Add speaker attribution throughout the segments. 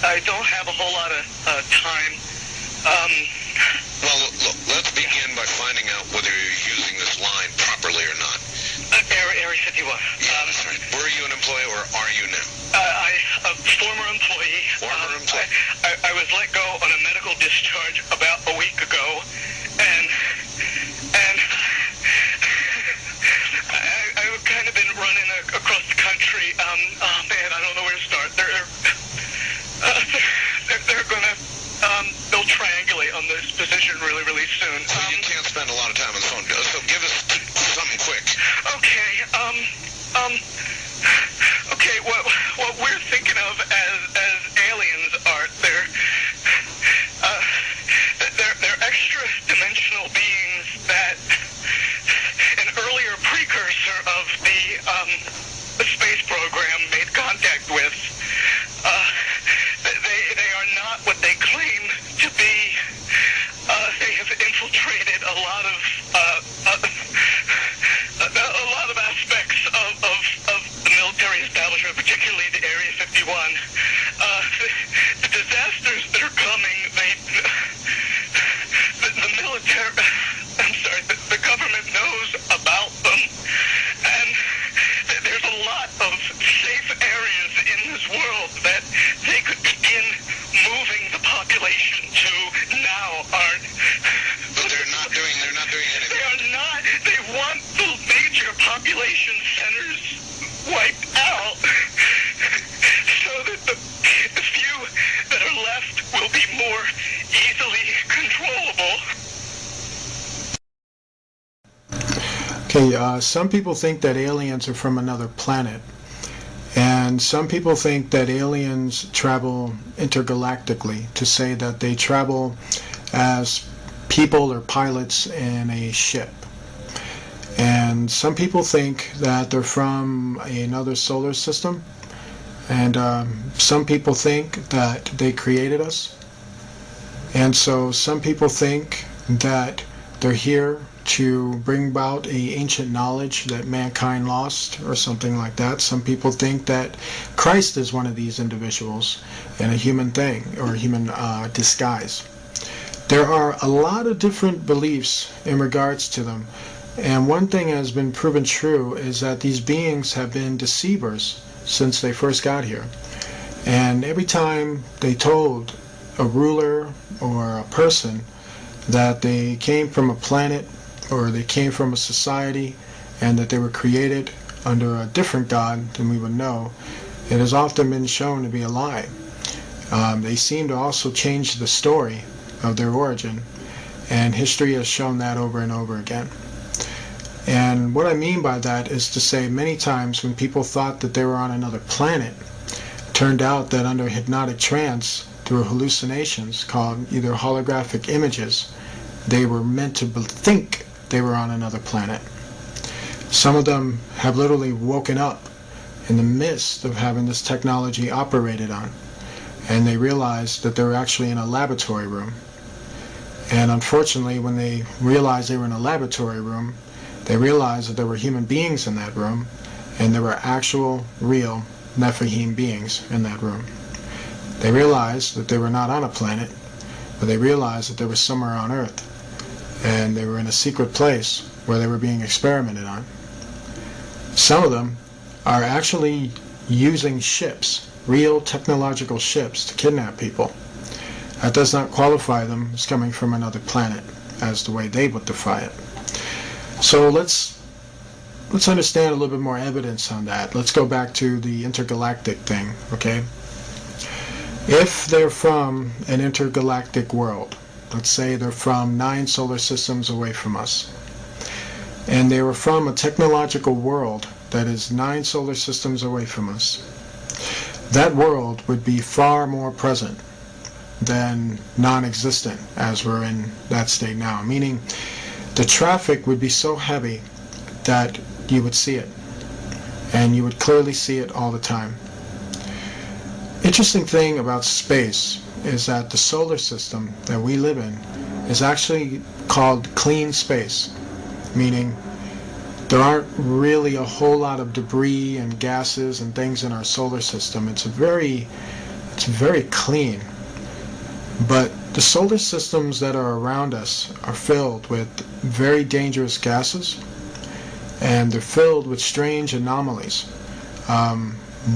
Speaker 1: I don't have a whole lot of time.
Speaker 2: Well, look, let's begin by finding out whether you're using this line properly or not.
Speaker 1: Area 51.
Speaker 2: Yeah, that's right. Were you an employee or are you now?
Speaker 1: A former employee.
Speaker 2: Former employee.
Speaker 1: I was let go on a medical discharge about a week ago, and I've kind of been running across the country. Oh man, I don't know where to start. They're gonna they'll triangulate on this position really soon.
Speaker 2: So you can't spend a lot of time on the phone. So give us something quick.
Speaker 1: Okay. Okay. What we're thinking of as aliens are they're extra dimensional beings that an earlier precursor of the space program made contact with. They are not what they claim to be. They have infiltrated a lot of aspects of the military establishment, particularly the Area 51. The disasters that are coming, the military, the government knows about them, and there's a lot of safe areas in this world that they could begin moving the population to now aren't.
Speaker 2: But they're not doing anything.
Speaker 1: They are not. They want the major population centers wiped out so that the few that are left will be more easily controllable.
Speaker 3: Okay, some people think that aliens are from another planet. And some people think that aliens travel intergalactically, to say that they travel as people or pilots in a ship. And some people think that they're from another solar system. And some people think that they created us. And so some people think that they're here to bring about a ancient knowledge that mankind lost or something like that. Some people think that Christ is one of these individuals in a human thing or a human disguise. There are a lot of different beliefs in regards to them. And one thing that has been proven true is that these beings have been deceivers since they first got here. And every time they told a ruler or a person that they came from a planet or they came from a society and that they were created under a different God than we would know, it has often been shown to be a lie. They seem to also change the story of their origin, and history has shown that over and over again. And what I mean by that is to say many times when people thought that they were on another planet, it turned out that under hypnotic trance, through hallucinations called either holographic images, they were meant to think they were on another planet. Some of them have literally woken up in the midst of having this technology operated on, and they realized that they were actually in a laboratory room. And unfortunately, when they realized they were in a laboratory room, they realized that there were human beings in that room, and there were actual, real Nephilim beings in that room. They realized that they were not on a planet, but they realized that they were somewhere on Earth, and they were in a secret place where they were being experimented on. Some of them are actually using ships, real technological ships, to kidnap people. That does not qualify them as coming from another planet, as the way they would define it. So let's understand a little bit more evidence on that. Let's go back to the intergalactic thing, okay? If they're from an intergalactic world, let's say they're from 9 solar systems away from us, and they were from a technological world that is 9 solar systems away from us, that world would be far more present than non-existent as we're in that state now. Meaning the traffic would be so heavy that you would see it, and you would clearly see it all the time. Interesting thing about space is that the solar system that we live in is actually called clean space, meaning there aren't really a whole lot of debris and gases and things in our solar system. It's a very It's very clean. But the solar systems that are around us are filled with very dangerous gases, and they're filled with strange anomalies,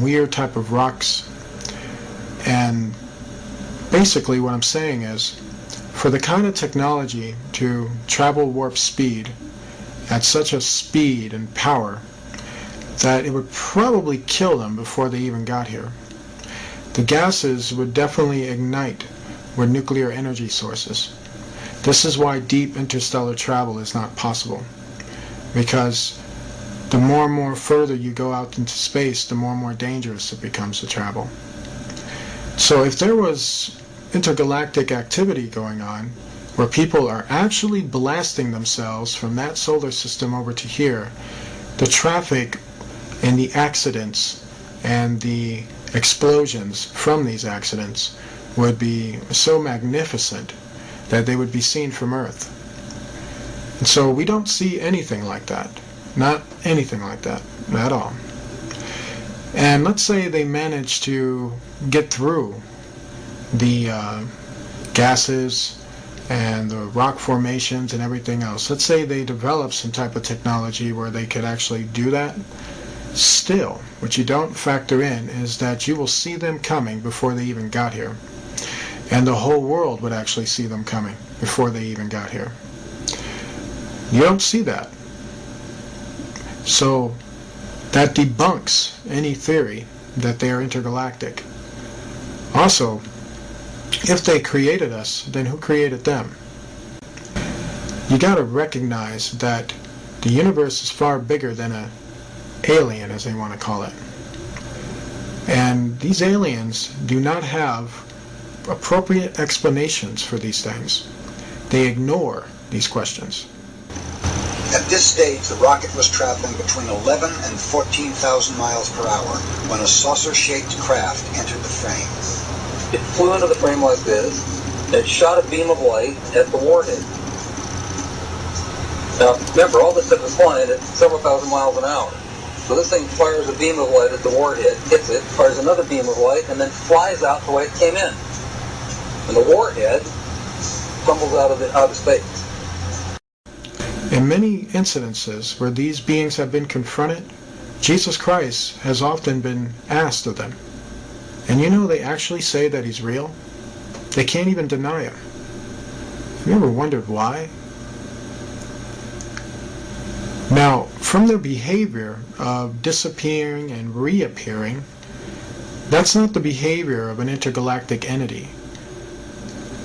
Speaker 3: weird type of rocks. And basically what I'm saying is, for the kind of technology to travel warp speed at such a speed and power that it would probably kill them before they even got here. The gases would definitely ignite with nuclear energy sources. This is why deep interstellar travel is not possible, because the more and more further you go out into space, the more and more dangerous it becomes to travel. So if there was intergalactic activity going on, where people are actually blasting themselves from that solar system over to here, the traffic and the accidents and the explosions from these accidents would be so magnificent that they would be seen from Earth. And so we don't see anything like that. Not anything like that at all. And let's say they manage to get through the gases and the rock formations and everything else. Let's say they develop some type of technology where they could actually do that. Still, what you don't factor in is that you will see them coming before they even got here. And the whole world would actually see them coming before they even got here. You don't see that. So that debunks any theory that they are intergalactic. Also, if they created us, then who created them? You got to recognize that the universe is far bigger than an alien, as they want to call it. And these aliens do not have appropriate explanations for these things. They ignore these questions.
Speaker 4: At this stage, the rocket was traveling between 11 and 14,000 miles per hour when a saucer-shaped craft entered the frame.
Speaker 5: It flew into the frame like this, and it shot a beam of light at the warhead. Now, remember, all this stuff is flying at several thousand miles an hour. So this thing fires a beam of light at the warhead, hits it, fires another beam of light, and then flies out the way it came in. And the warhead tumbles out of space.
Speaker 3: In many incidences where these beings have been confronted, Jesus Christ has often been asked of them. And you know they actually say that he's real? They can't even deny him. Have you ever wondered why? Now, from their behavior of disappearing and reappearing, that's not the behavior of an intergalactic entity.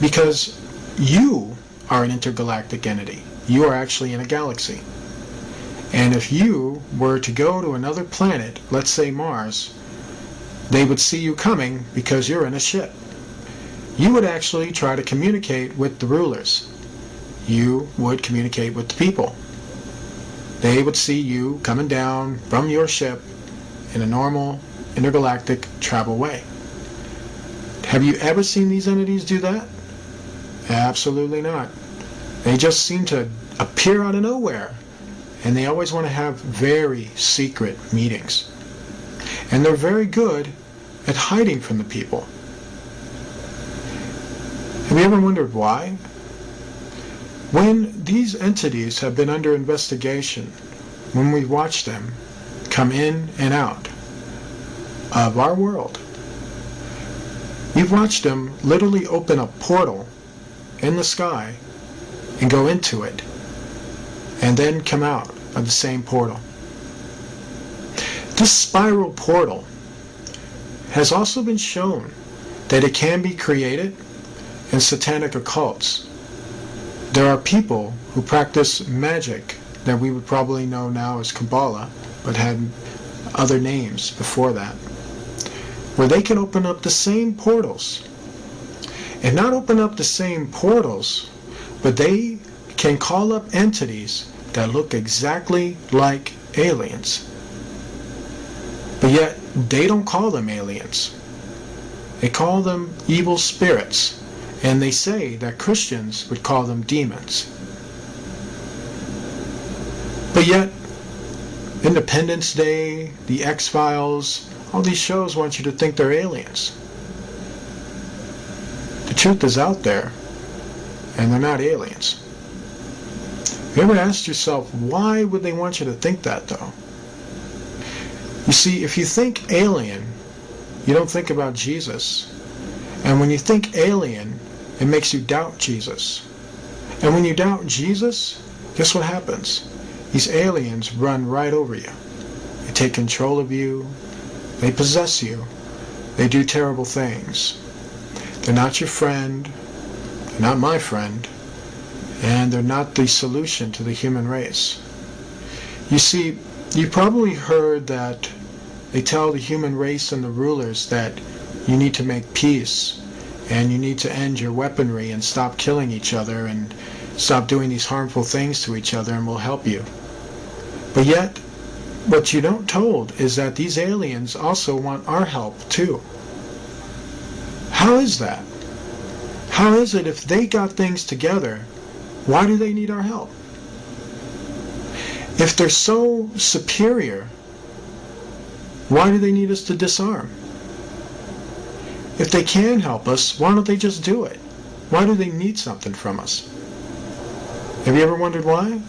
Speaker 3: Because you are an intergalactic entity. You are actually in a galaxy. And if you were to go to another planet, let's say Mars, they would see you coming because you're in a ship. You would actually try to communicate with the rulers. You would communicate with the people. They would see you coming down from your ship in a normal intergalactic travel way. Have you ever seen these entities do that? Absolutely not. They just seem to appear out of nowhere. And they always want to have very secret meetings. And they're very good at hiding from the people. Have you ever wondered why? When these entities have been under investigation, when we watch them come in and out of our world, we've watched them literally open a portal in the sky and go into it, and then come out of the same portal. This spiral portal has also been shown that it can be created in satanic occults. There are people who practice magic that we would probably know now as Kabbalah, but had other names before that, where they can open up the same portals. And not open up the same portals, but they can call up entities that look exactly like aliens. But yet, they don't call them aliens. They call them evil spirits. And they say that Christians would call them demons. But yet, Independence Day, The X-Files, all these shows want you to think they're aliens. The truth is out there, and they're not aliens. Have you ever asked yourself, why would they want you to think that, though? You see, if you think alien, you don't think about Jesus. And when you think alien, it makes you doubt Jesus. And when you doubt Jesus, guess what happens? These aliens run right over you. They take control of you. They possess you. They do terrible things. They're not your friend. They're not my friend. And they're not the solution to the human race. You see, you probably heard that they tell the human race and the rulers that you need to make peace and you need to end your weaponry and stop killing each other and stop doing these harmful things to each other, and we'll help you. But yet, what you don't told is that these aliens also want our help too. How is that? How is it if they got things together, why do they need our help? If they're so superior, why do they need us to disarm? If they can help us, why don't they just do it? Why do they need something from us? Have you ever wondered why?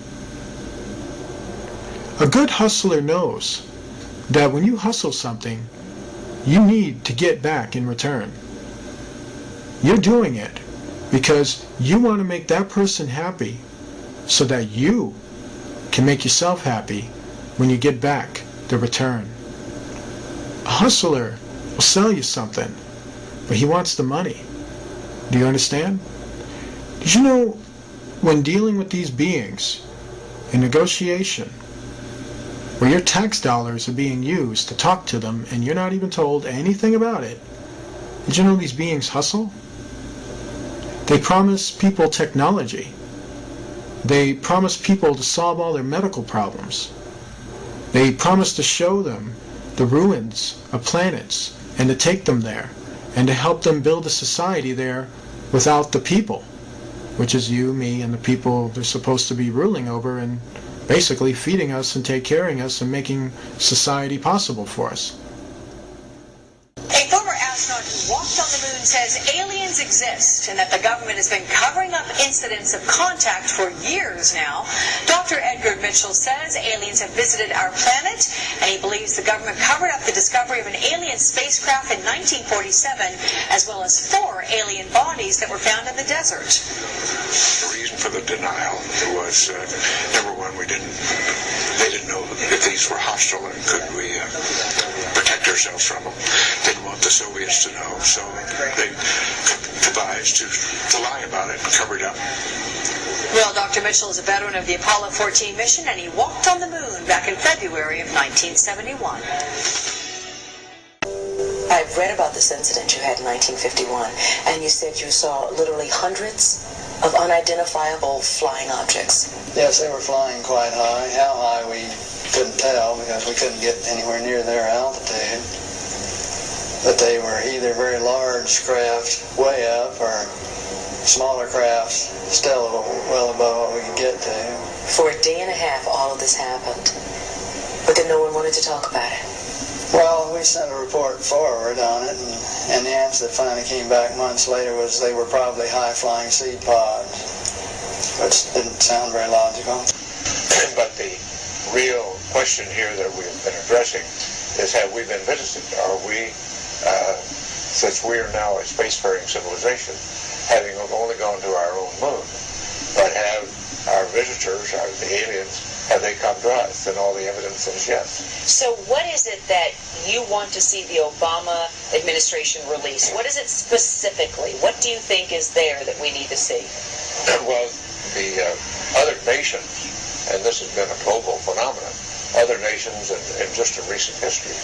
Speaker 3: A good hustler knows that when you hustle something, you need to get back in return. You're doing it because you want to make that person happy so that you can make yourself happy when you get back the return. A hustler will sell you something, but he wants the money. Do you understand? Did you know when dealing with these beings in negotiation, where your tax dollars are being used to talk to them and you're not even told anything about it, did you know these beings hustle? They promise people technology. They promise people to solve all their medical problems. They promise to show them the ruins of planets and to take them there and to help them build a society there without the people, which is you, me, and the people they're supposed to be ruling over and basically feeding us and take care of us and making society possible for us.
Speaker 6: A former astronaut who walked on the moon says aliens exist and that the government has been covering up incidents of contact for years now. Dr. Edgar Mitchell says aliens have visited our planet, and he believes the government covered up the discovery of an alien spacecraft in 1947, as well as 4 alien bodies that were found in the desert.
Speaker 2: The reason for the denial was, number one, they didn't know if these were hostile and could we protect ourselves from them. Didn't want the Soviets to know, so they devised to lie about it and cover it up.
Speaker 6: Well, Dr. Mitchell is a veteran of the Apollo 14 mission, and he walked on the moon back in February of 1971.
Speaker 7: I've read about this incident you had in 1951, and you said you saw literally hundreds of unidentifiable flying objects.
Speaker 8: Yes, they were flying quite high. How high we couldn't tell because we couldn't get anywhere near their altitude. But they were either very large craft way up or smaller crafts still well above what we could get to.
Speaker 7: For a day and a half, all of this happened, but then no one wanted to talk about it.
Speaker 8: Well, we sent a report forward on it, and the answer that finally came back months later was they were probably high-flying seed pods, which didn't sound very logical.
Speaker 2: But the real question here that we've been addressing is, have we been visited? Are we, since we are now a spacefaring civilization, having only gone to our own moon, but have our visitors, the aliens, have they come to us? And all the evidence is yes.
Speaker 9: So what is it that you want to see the Obama administration release? What is it specifically? What do you think is there that we need to see?
Speaker 2: Well, the other nations, and this has been a global phenomenon, other nations in just in recent history,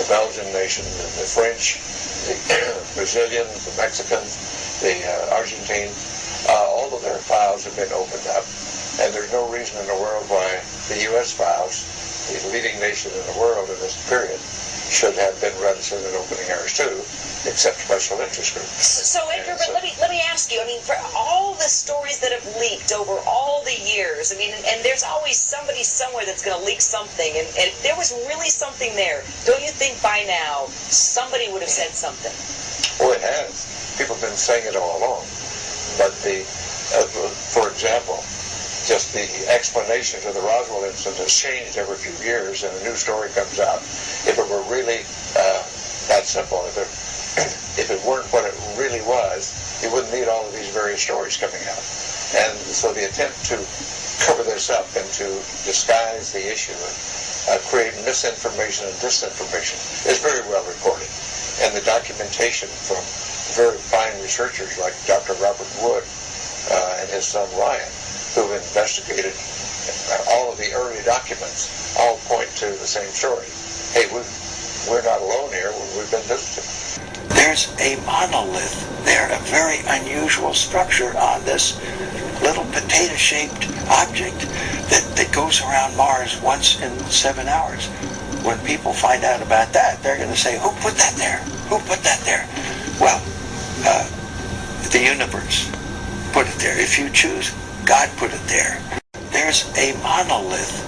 Speaker 2: the Belgian nation, the French, the Brazilians, the Mexicans, the Argentines, all of their files have been opened up. And there's no reason in the world why the U.S. files, the leading nation in the world in this period, should have been reticent in opening ours too, except special interest groups.
Speaker 9: So Edgar, but let me ask you, I mean, for all the stories that have leaked over all the years, I mean, and there's always somebody somewhere that's going to leak something, and if there was really something there, don't you think by now somebody would have said something?
Speaker 2: Well, it has. people have been saying it all along. But for example, just the explanation to the Roswell incident has changed every few years, and a new story comes out. If it were really that simple, if it weren't what it really was, you wouldn't need all of these various stories coming out. And so the attempt to cover this up and to disguise the issue and create misinformation and disinformation is very well recorded. And the documentation from very fine researchers like Dr. Robert Wood and his son Ryan, who've investigated all of the early documents, all point to the same story. Hey, we're not alone here. We've been visited.
Speaker 10: There's a monolith there, a very unusual structure on this little potato-shaped object that goes around Mars once in 7 hours. When people find out about that, they're going to say, who put that there? Who put that there? Well, the universe put it there. If you choose, God put it there. There's a monolith.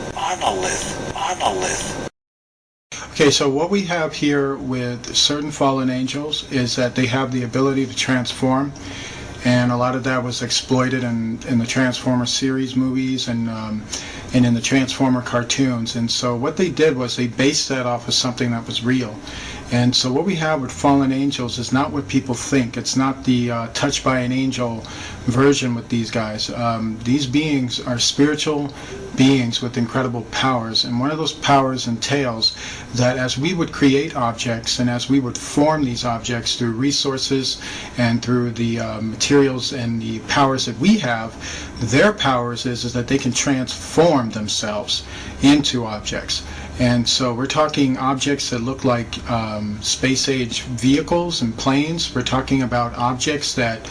Speaker 3: Okay, so what we have here with certain fallen angels is that they have the ability to transform, and a lot of that was exploited in the Transformer series movies and in the Transformer cartoons. And so what they did was they based that off of something that was real. And so what we have with fallen angels is not what people think. It's not the touched by an angel version with these guys. These beings are spiritual beings with incredible powers, and one of those powers entails that as we would create objects and as we would form these objects through resources and through the materials and the powers that we have, their powers is that they can transform themselves into objects. And so we're talking objects that look like space-age vehicles and planes. We're talking about objects that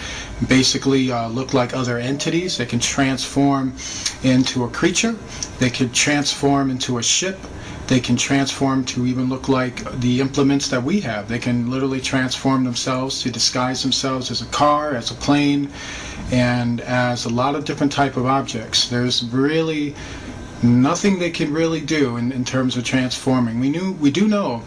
Speaker 3: basically look like other entities. They can transform into a creature. They can transform into a ship. They can transform to even look like the implements that we have. They can literally transform themselves to disguise themselves as a car, as a plane, and as a lot of different type of objects. There's really nothing they can really do in terms of transforming. We do know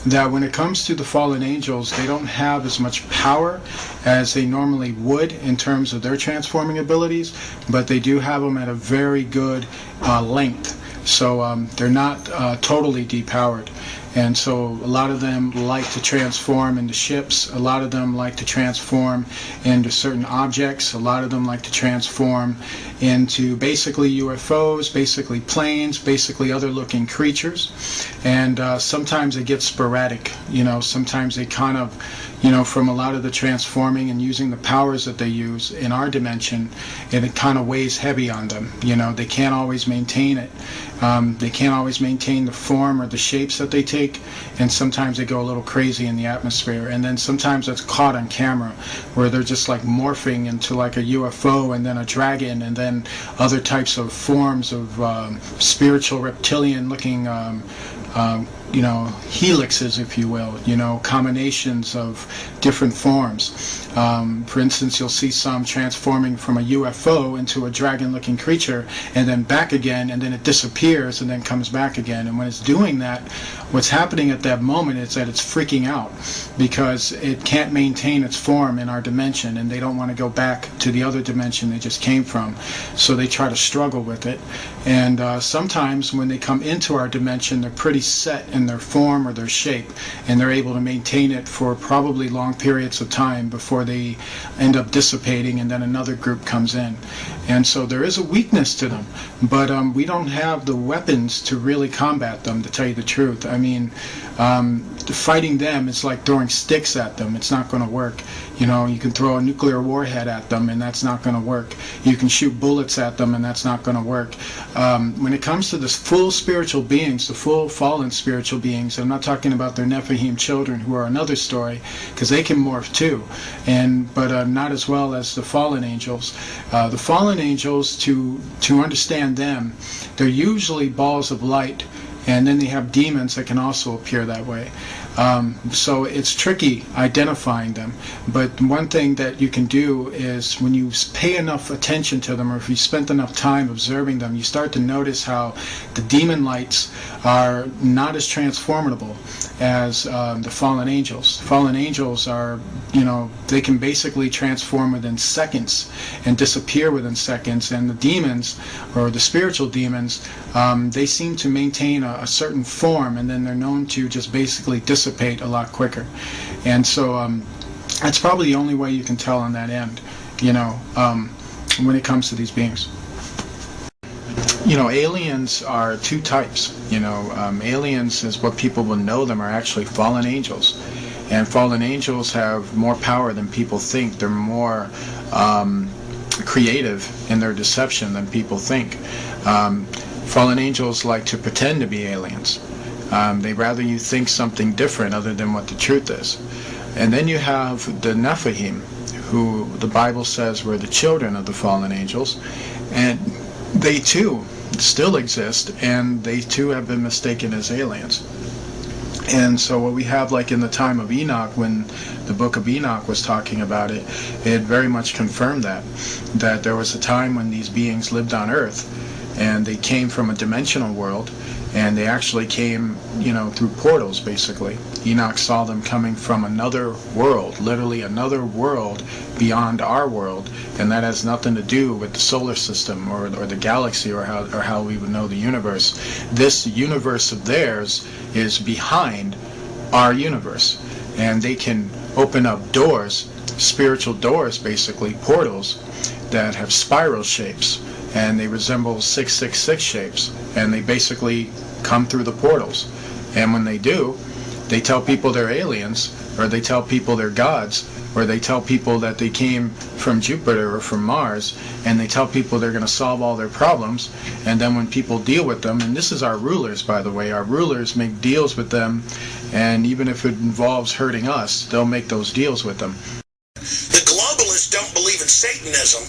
Speaker 3: that when it comes to the fallen angels, they don't have as much power as they normally would in terms of their transforming abilities, but they do have them at a very good length. So they're not totally depowered. And so a lot of them like to transform into ships. A lot of them like to transform into certain objects. A lot of them like to transform into basically UFOs, basically planes, basically other looking creatures. And sometimes it gets sporadic. Sometimes they kind of, from a lot of the transforming and using the powers that they use in our dimension, and it kind of weighs heavy on them. They can't always maintain it. They can't always maintain the form or the shapes that they take, and sometimes they go a little crazy in the atmosphere. And then sometimes that's caught on camera, where they're just like morphing into like a UFO and then a dragon and then other types of forms of spiritual reptilian looking helixes, if you will, combinations of different forms. For instance, you'll see some transforming from a UFO into a dragon-looking creature and then back again, and then it disappears and then comes back again. And when it's doing that, what's happening at that moment is that it's freaking out because it can't maintain its form in our dimension, and they don't want to go back to the other dimension they just came from. So they try to struggle with it. And sometimes when they come into our dimension, they're pretty set in their form or their shape, and they're able to maintain it for probably long periods of time before they end up dissipating, and then another group comes in. And so there is a weakness to them, but we don't have the weapons to really combat them, to tell you the truth. I mean, fighting them is like throwing sticks at them. It's not going to work. You can throw a nuclear warhead at them, and that's not going to work. You can shoot bullets at them, and that's not going to work. When it comes to the full spiritual beings, the full fallen spiritual beings, I'm not talking about their Nephilim children, who are another story, because they can morph too, but not as well as the fallen angels. The fallen angels, to understand them, they're usually balls of light And then they have demons that can also appear that way. So it's tricky identifying them. But one thing that you can do is when you pay enough attention to them, or if you spent enough time observing them, you start to notice how the demon lights are not as transformable as the fallen angels. Fallen angels are, they can basically transform within seconds and disappear within seconds. And the demons, or the spiritual demons, they seem to maintain a certain form, and then they're known to just basically dissipate a lot quicker. And so that's probably the only way you can tell on that end, when it comes to these beings. Aliens are two types. Aliens, is what people will know them, are actually fallen angels. And fallen angels have more power than people think. They're more creative in their deception than people think. Fallen angels like to pretend to be aliens. They'd rather you think something different other than what the truth is. And then you have the Nephilim, who the Bible says were the children of the fallen angels. And they too still exist, and they too have been mistaken as aliens. And so what we have, like in the time of Enoch, when the book of Enoch was talking about it, it very much confirmed that there was a time when these beings lived on earth, and they came from a dimensional world, and they actually came, through portals, basically. Enoch saw them coming from another world, literally another world beyond our world, and that has nothing to do with the solar system or the galaxy or how we would know the universe. This universe of theirs is behind our universe, and they can open up doors, spiritual doors, basically, portals that have spiral shapes, and they resemble 666 shapes, and they basically come through the portals. And when they do, they tell people they're aliens, or they tell people they're gods, or they tell people that they came from Jupiter or from Mars, and they tell people they're going to solve all their problems. And then when people deal with them, and this is our rulers, by the way, our rulers make deals with them, and even if it involves hurting us, they'll make those deals with them.
Speaker 11: The globalists don't believe in Satanism.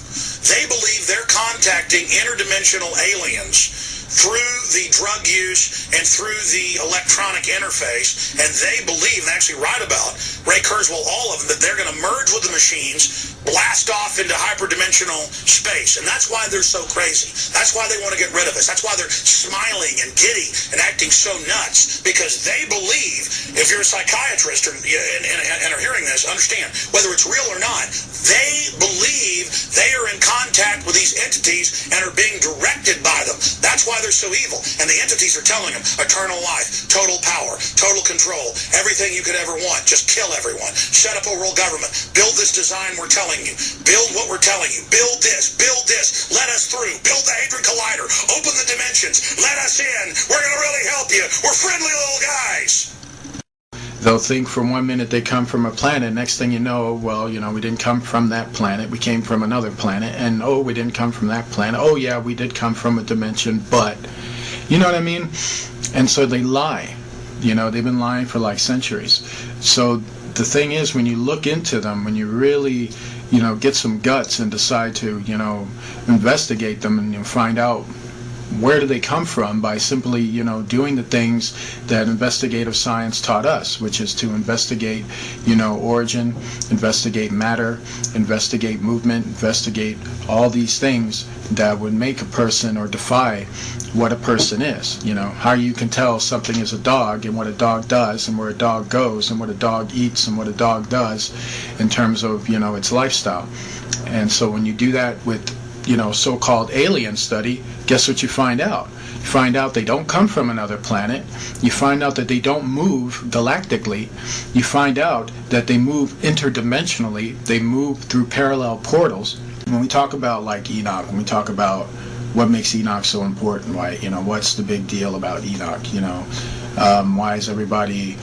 Speaker 11: They believe they're contacting interdimensional aliens through the drug use and through the electronic interface, and they believe, and actually write about, Ray Kurzweil, all of them, that they're going to merge with the machines, blast off into hyperdimensional space. And that's why they're so crazy. That's why they want to get rid of us. That's why they're smiling and giddy and acting so nuts, because they believe, if you're a psychiatrist and are hearing this, understand, whether it's real or not, they believe they are in contact with these entities and are being directed by them. That's why they're so evil. And the entities are telling them eternal life, total power, total control, everything you could ever want. Just kill everyone. Set up a world government. Build this design we're telling you. Build what we're telling you. Build this. Build this. Let us through. Build the Hadron Collider. Open the dimensions. Let us in. We're going to really help you. We're friendly little guys.
Speaker 3: They'll think for 1 minute they come from a planet. Next thing you know, well, we didn't come from that planet. We came from another planet. And, we didn't come from that planet. Oh, yeah, we did come from a dimension, but... You know what I mean? And so they lie. They've been lying for like centuries. So the thing is, when you look into them, when you really, get some guts and decide to, investigate them and find out where do they come from by simply, doing the things that investigative science taught us, which is to investigate, origin, investigate matter, investigate movement, investigate all these things that would make a person or defy what a person is. How you can tell something is a dog and what a dog does and where a dog goes and what a dog eats and what a dog does in terms of, its lifestyle. And so when you do that with so-called alien study, guess what you find out? You find out they don't come from another planet. You find out that they don't move galactically. You find out that they move interdimensionally. They move through parallel portals. When we talk about like Enoch, when we talk about what makes Enoch so important, why, what's the big deal about Enoch, why is everybody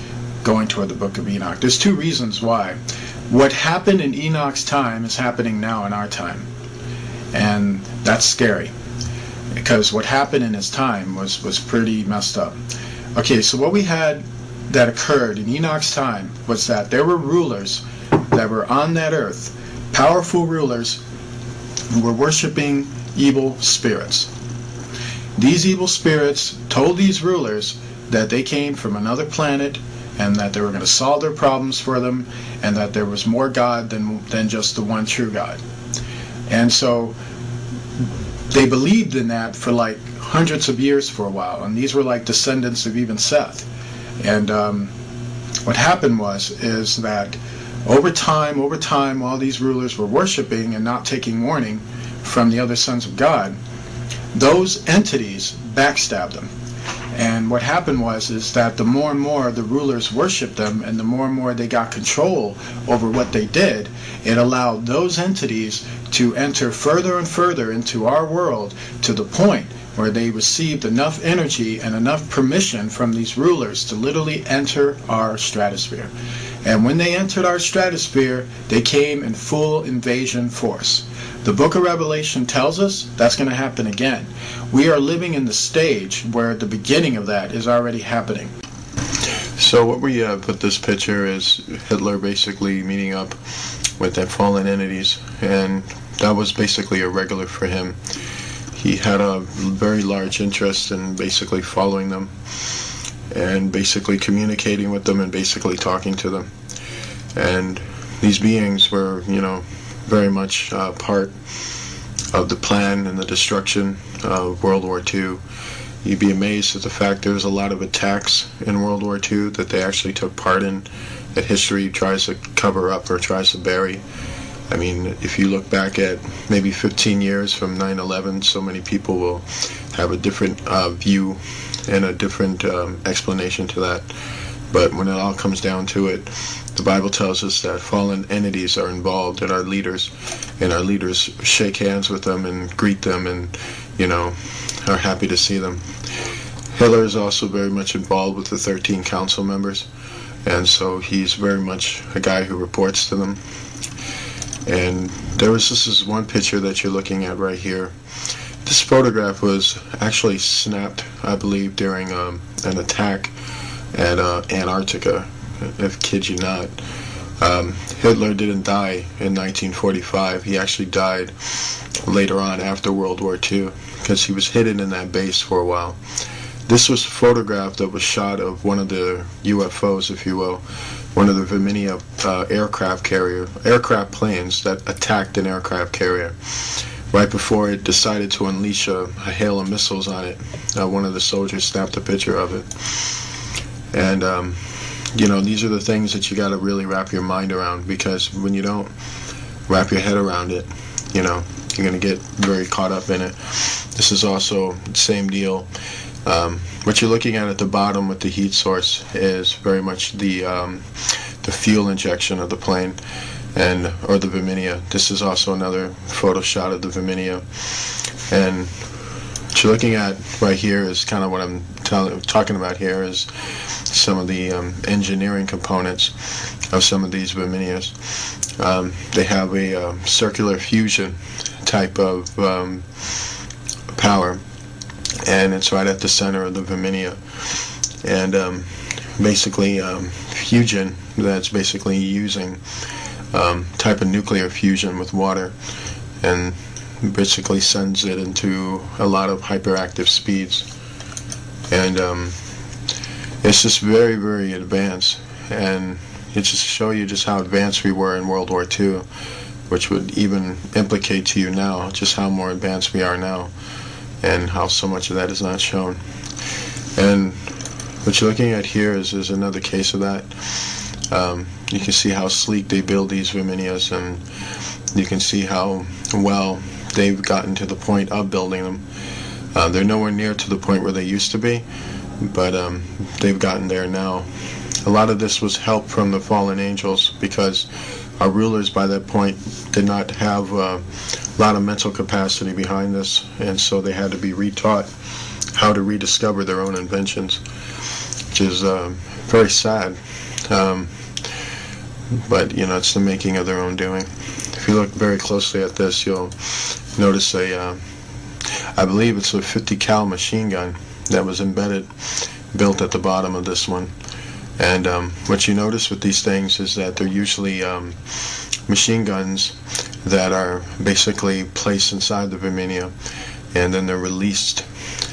Speaker 3: going toward the book of Enoch? There's two reasons why. What happened in Enoch's time is happening now in our time. And that's scary, because what happened in his time was pretty messed up. Okay, so what we had that occurred in Enoch's time was that there were rulers that were on that earth, powerful rulers who were worshiping evil spirits. These evil spirits told these rulers that they came from another planet and that they were going to solve their problems for them, and that there was more God than just the one true God. And so they believed in that for like hundreds of years for a while, and these were like descendants of even Seth. And what happened is that over time, while these rulers were worshiping and not taking warning from the other sons of God, those entities backstabbed them. And what happened is that the more and more the rulers worshipped them, and the more they got control over what they did, it allowed those entities to enter further and further into our world, to the point where they received enough energy and enough permission from these rulers to literally enter our stratosphere. And when they entered our stratosphere, they came in full invasion force. The book of Revelation tells us that's going to happen again. We are living in the stage where the beginning of that is already happening.
Speaker 12: So what we put this picture is Hitler basically meeting up with their fallen entities, and that was basically a regular for him. He had a very large interest in basically following them and basically communicating with them and basically talking to them. And these beings were, very much part of the plan and the destruction of World War II. You'd be amazed at the fact there was a lot of attacks in World War II that they actually took part in, that history tries to cover up or tries to bury. I mean, if you look back at maybe 15 years from 9/11, so many people will have a different view and a different explanation to that. But when it all comes down to it, the Bible tells us that fallen entities are involved in our leaders, and our leaders shake hands with them and greet them and, are happy to see them. Hitler is also very much involved with the 13 council members, and so he's very much a guy who reports to them. And this is one picture that you're looking at right here. This photograph was actually snapped, I believe, during an attack at Antarctica, if kid you not. Hitler didn't die in 1945. He actually died later on after World War II because he was hidden in that base for a while. This was a photograph that was shot of one of the UFOs, if you will, one of the Virginia aircraft planes that attacked an aircraft carrier. Right before it decided to unleash a hail of missiles on it, one of the soldiers snapped a picture of it. And these are the things that you got to really wrap your mind around, because when you don't wrap your head around it, you're going to get very caught up in it. This is also the same deal. What you're looking at the bottom with the heat source is very much the fuel injection of the plane, or the Virginia. This is also another photo shot of the Virginia. And what you're looking at right here is kind of what I'm talking about here, is some of the engineering components of some of these Virginias. They have a circular fusion type of power, and it's right at the center of the Virginia. And basically fusion, that's basically using type of nuclear fusion with water, and basically sends it into a lot of hyperactive speeds. And it's just very, very advanced, and it's just to show you just how advanced we were in World War II, which would even implicate to you now just how more advanced we are now, and how so much of that is not shown. And what you're looking at here is another case of that. You can see how sleek they build these Virginias, and you can see how well they've gotten to the point of building them. They're nowhere near to the point where they used to be, but they've gotten there now. A lot of this was help from the fallen angels, because our rulers by that point did not have a lot of mental capacity behind this, and so they had to be retaught how to rediscover their own inventions, which is very sad. But it's the making of their own doing. If you look very closely at this, you'll notice I believe it's a 50 cal machine gun that was built at the bottom of this one. And what you notice with these things is that they're usually machine guns that are basically placed inside the Virginia, and then they're released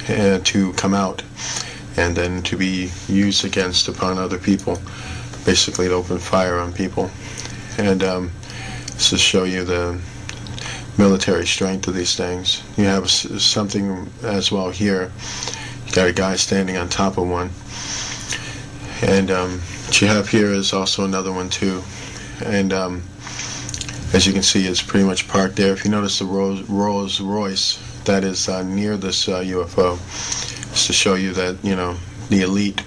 Speaker 12: to come out and then to be used against upon other people, basically to open fire on people. And this to show you the military strength of these things. You have something as well here. You got a guy standing on top of one. And what you have here is also another one too. And as you can see, it's pretty much parked there. If you notice the Rolls Royce that is near this UFO, it's to show you that, you know, the elite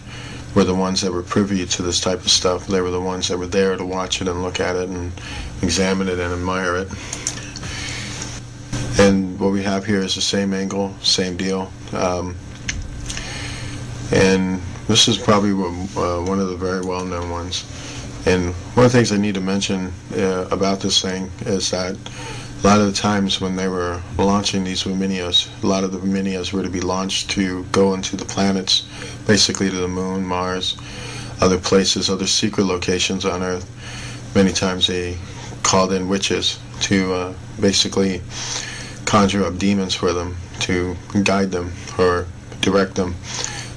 Speaker 12: were the ones that were privy to this type of stuff. They were the ones that were there to watch it and look at it and examine it and admire it. And what we have here is the same angle, same deal. And this is probably one of the very well-known ones. And one of the things I need to mention about this thing is that a lot of the times when they were launching these Luminias, a lot of the Luminias were to be launched to go into the planets, basically to the moon, Mars, other places, other secret locations on Earth. Many times they called in witches to basically conjure up demons for them, to guide them or direct them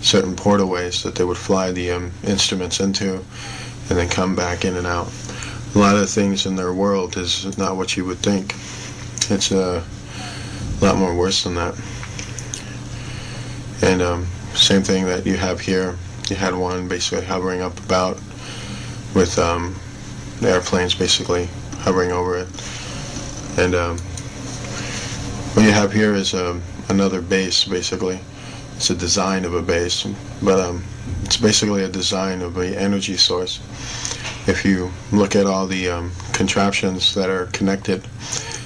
Speaker 12: certain portalways that they would fly the instruments into and then come back in and out. A lot of the things in their world is not what you would think. It's a lot more worse than that. And same thing that you have here. You had one basically hovering up about with airplanes basically hovering over it. And what you have here is another base basically. It's a design of a base, but it's basically a design of an energy source. If you look at all the contraptions that are connected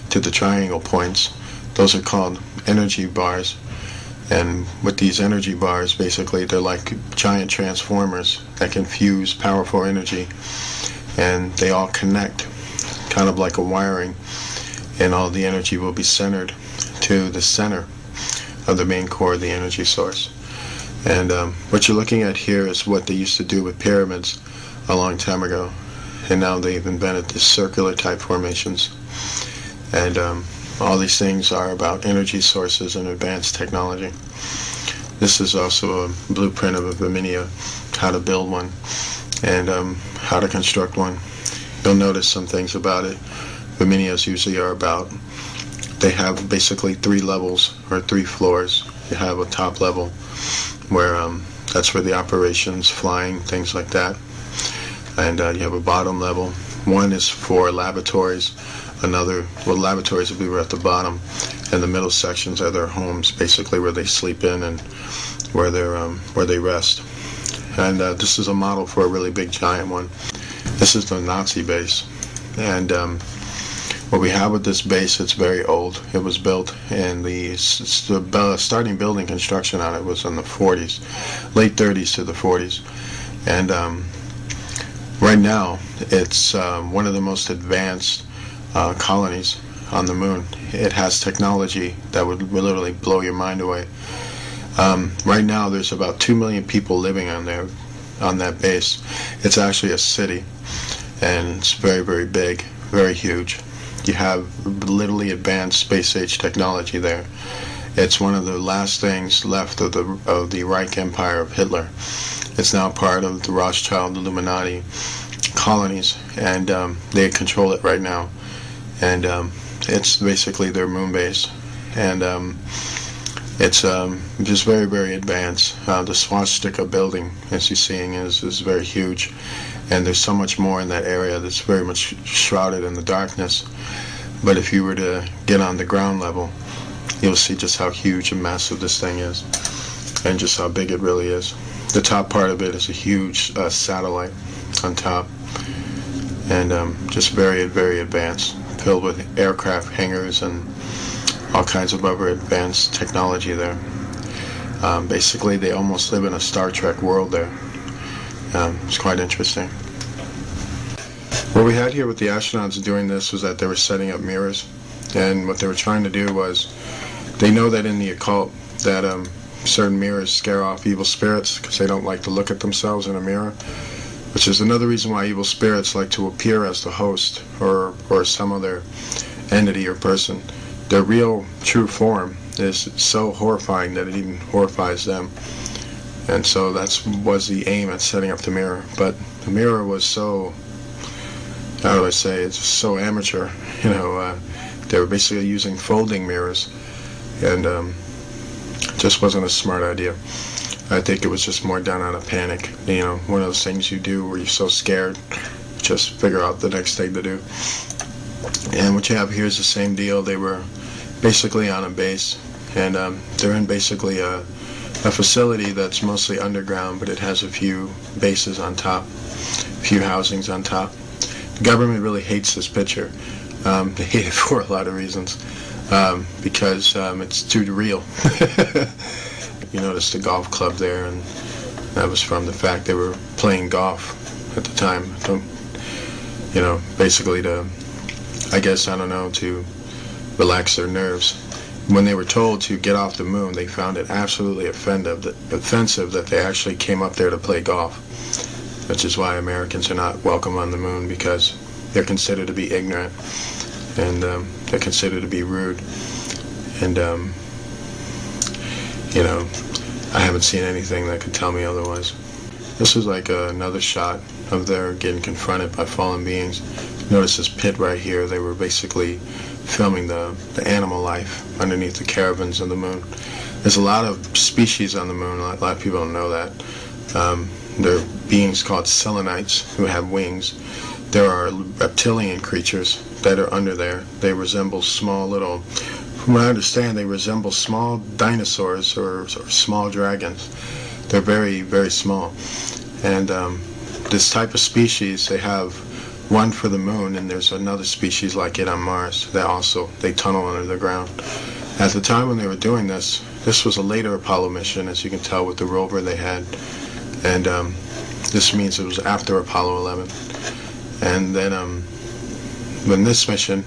Speaker 12: to the triangle points, those are called energy bars. And with these energy bars, basically, they're like giant transformers that can fuse powerful energy. And they all connect, kind of like a wiring. And all the energy will be centered to the center of the main core of the energy source. And what you're looking at here is what they used to do with pyramids a long time ago, and now they've invented these circular type formations. And all these things are about energy sources and advanced technology. This is also a blueprint of a Luminia, how to build one and how to construct one. You'll notice some things about it. Luminias usually are about, they have basically 3 levels or 3 floors. You have a top level where that's where the operations, flying, things like that. And you have a bottom level. One is for laboratories. Another, well, laboratories will be at the bottom, and the middle sections are their homes, basically where they sleep in and where they rest. And this is a model for a really big giant one. This is the Nazi base, and what we have with this base, it's very old. It was built in the starting building construction on it was in the 40s, late 30s to the 40s, and right now it's one of the most advanced colonies on the moon. It has technology that would literally blow your mind away. Right now there's about 2 million people living on there, on that base. It's actually a city, and it's very, very big, very huge. You have literally advanced space-age technology there. It's one of the last things left of the Reich Empire of Hitler. It's now part of the Rothschild Illuminati colonies, and they control it right now. And it's basically their moon base, and it's just very, very advanced. The swastika building, as you're seeing, is very huge, and there's so much more in that area that's very much shrouded in the darkness. But if you were to get on the ground level, you'll see just how huge and massive this thing is, and just how big it really is. The top part of it is a huge satellite on top, and just very, very advanced, filled with aircraft hangars and all kinds of other advanced technology there. Basically, they almost live in a Star Trek world there. It's quite interesting. What we had here with the astronauts doing this was that they were setting up mirrors, and what they were trying to do was, they know that in the occult that certain mirrors scare off evil spirits because they don't like to look at themselves in a mirror, which is another reason why evil spirits like to appear as the host or some other entity or person. Their real true form is so horrifying that it even horrifies them. And so that was the aim at setting up the mirror. But the mirror was so, how do I say, it's so amateur. They were basically using folding mirrors, and just wasn't a smart idea. I think it was just more done out of panic. One of those things you do where you're so scared, just figure out the next thing to do. And what you have here is the same deal. They were basically on a base, and they're in basically a facility that's mostly underground, but it has a few bases on top, a few housings on top. The government really hates this picture. They hate it for a lot of reasons, because it's too real. You notice the golf club there, and that was from the fact they were playing golf at the time. Basically to, I guess, I don't know, to relax their nerves. When they were told to get off the moon, they found it absolutely offensive that they actually came up there to play golf, which is why Americans are not welcome on the moon, because they're considered to be ignorant, and they're considered to be rude. And, I haven't seen anything that could tell me otherwise. This is like another shot of their getting confronted by fallen beings. Notice this pit right here. They were basically filming the animal life underneath the caravans of the moon. There's a lot of species on the moon. A lot of people don't know that. There are beings called selenites who have wings. There are reptilian creatures that are under there. They resemble small little, from what I understand, they resemble small dinosaurs or small dragons. They're very, very small. And this type of species, they have one for the moon, and there's another species like it on Mars. They tunnel under the ground. At the time when they were doing this was a later Apollo mission, as you can tell with the rover they had. And this means it was after Apollo 11. And then when this mission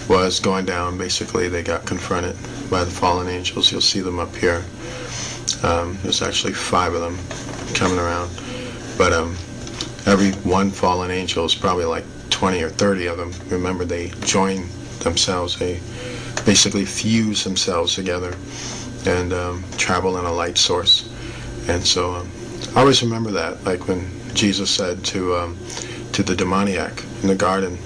Speaker 12: was going down, basically they got confronted by the fallen angels. You'll see them up here. There's actually 5 of them coming around. But every one fallen angel is probably like 20 or 30 of them. Remember, they join themselves. They basically fuse themselves together and travel in a light source. And so I always remember that, like when Jesus said to the demoniac in the garden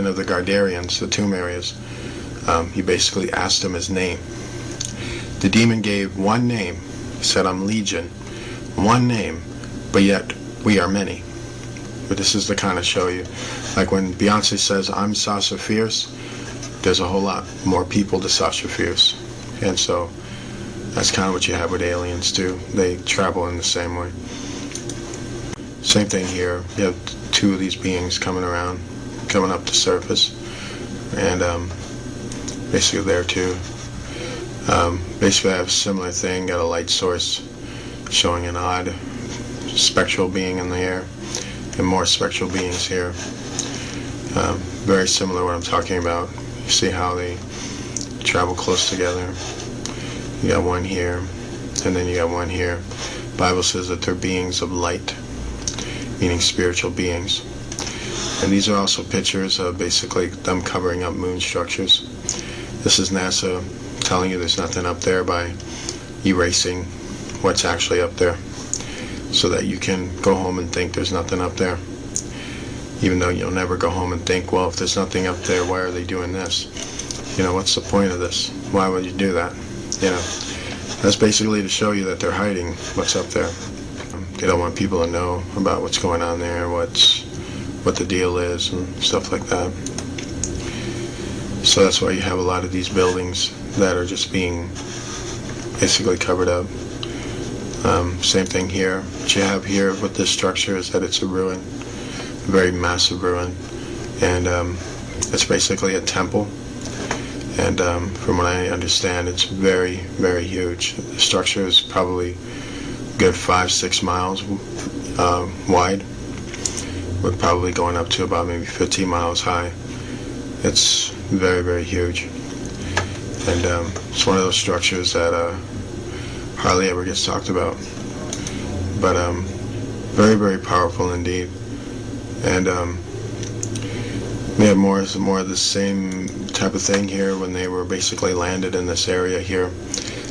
Speaker 12: of the Gardarians, the tomb areas, he basically asked him his name. The demon gave one name. He said, "I'm Legion." One name, but yet we are many. But this is to kind of show you, like when Beyonce says, "I'm Sasha Fierce," there's a whole lot more people to Sasha Fierce. And so that's kind of what you have with aliens too. They travel in the same way. Same thing here. You have 2 of these beings coming up the surface, and basically there too. Basically I have a similar thing, got a light source showing an odd spectral being in the air, and more spectral beings here. Very similar to what I'm talking about. You see how they travel close together. You got one here, and then you got one here. The Bible says that they're beings of light, meaning spiritual beings. And these are also pictures of basically them covering up moon structures. This is NASA telling you there's nothing up there by erasing what's actually up there, so that you can go home and think there's nothing up there, even though you'll never go home and think, well, if there's nothing up there, why are they doing this? What's the point of this? Why would you do that? That's basically to show you that they're hiding what's up there. They don't want people to know about what's going on there, what the deal is, and stuff like that. So that's why you have a lot of these buildings that are just being basically covered up. Same thing here. What you have here with this structure is that it's a ruin, a very massive ruin, and it's basically a temple. And from what I understand, it's very, very huge. The structure is probably a good 5-6 miles wide. We're probably going up to about maybe 15 miles high. It's very, very huge. And it's one of those structures that hardly ever gets talked about. But very, very powerful indeed. And We have more of the same type of thing here when they were basically landed in this area here.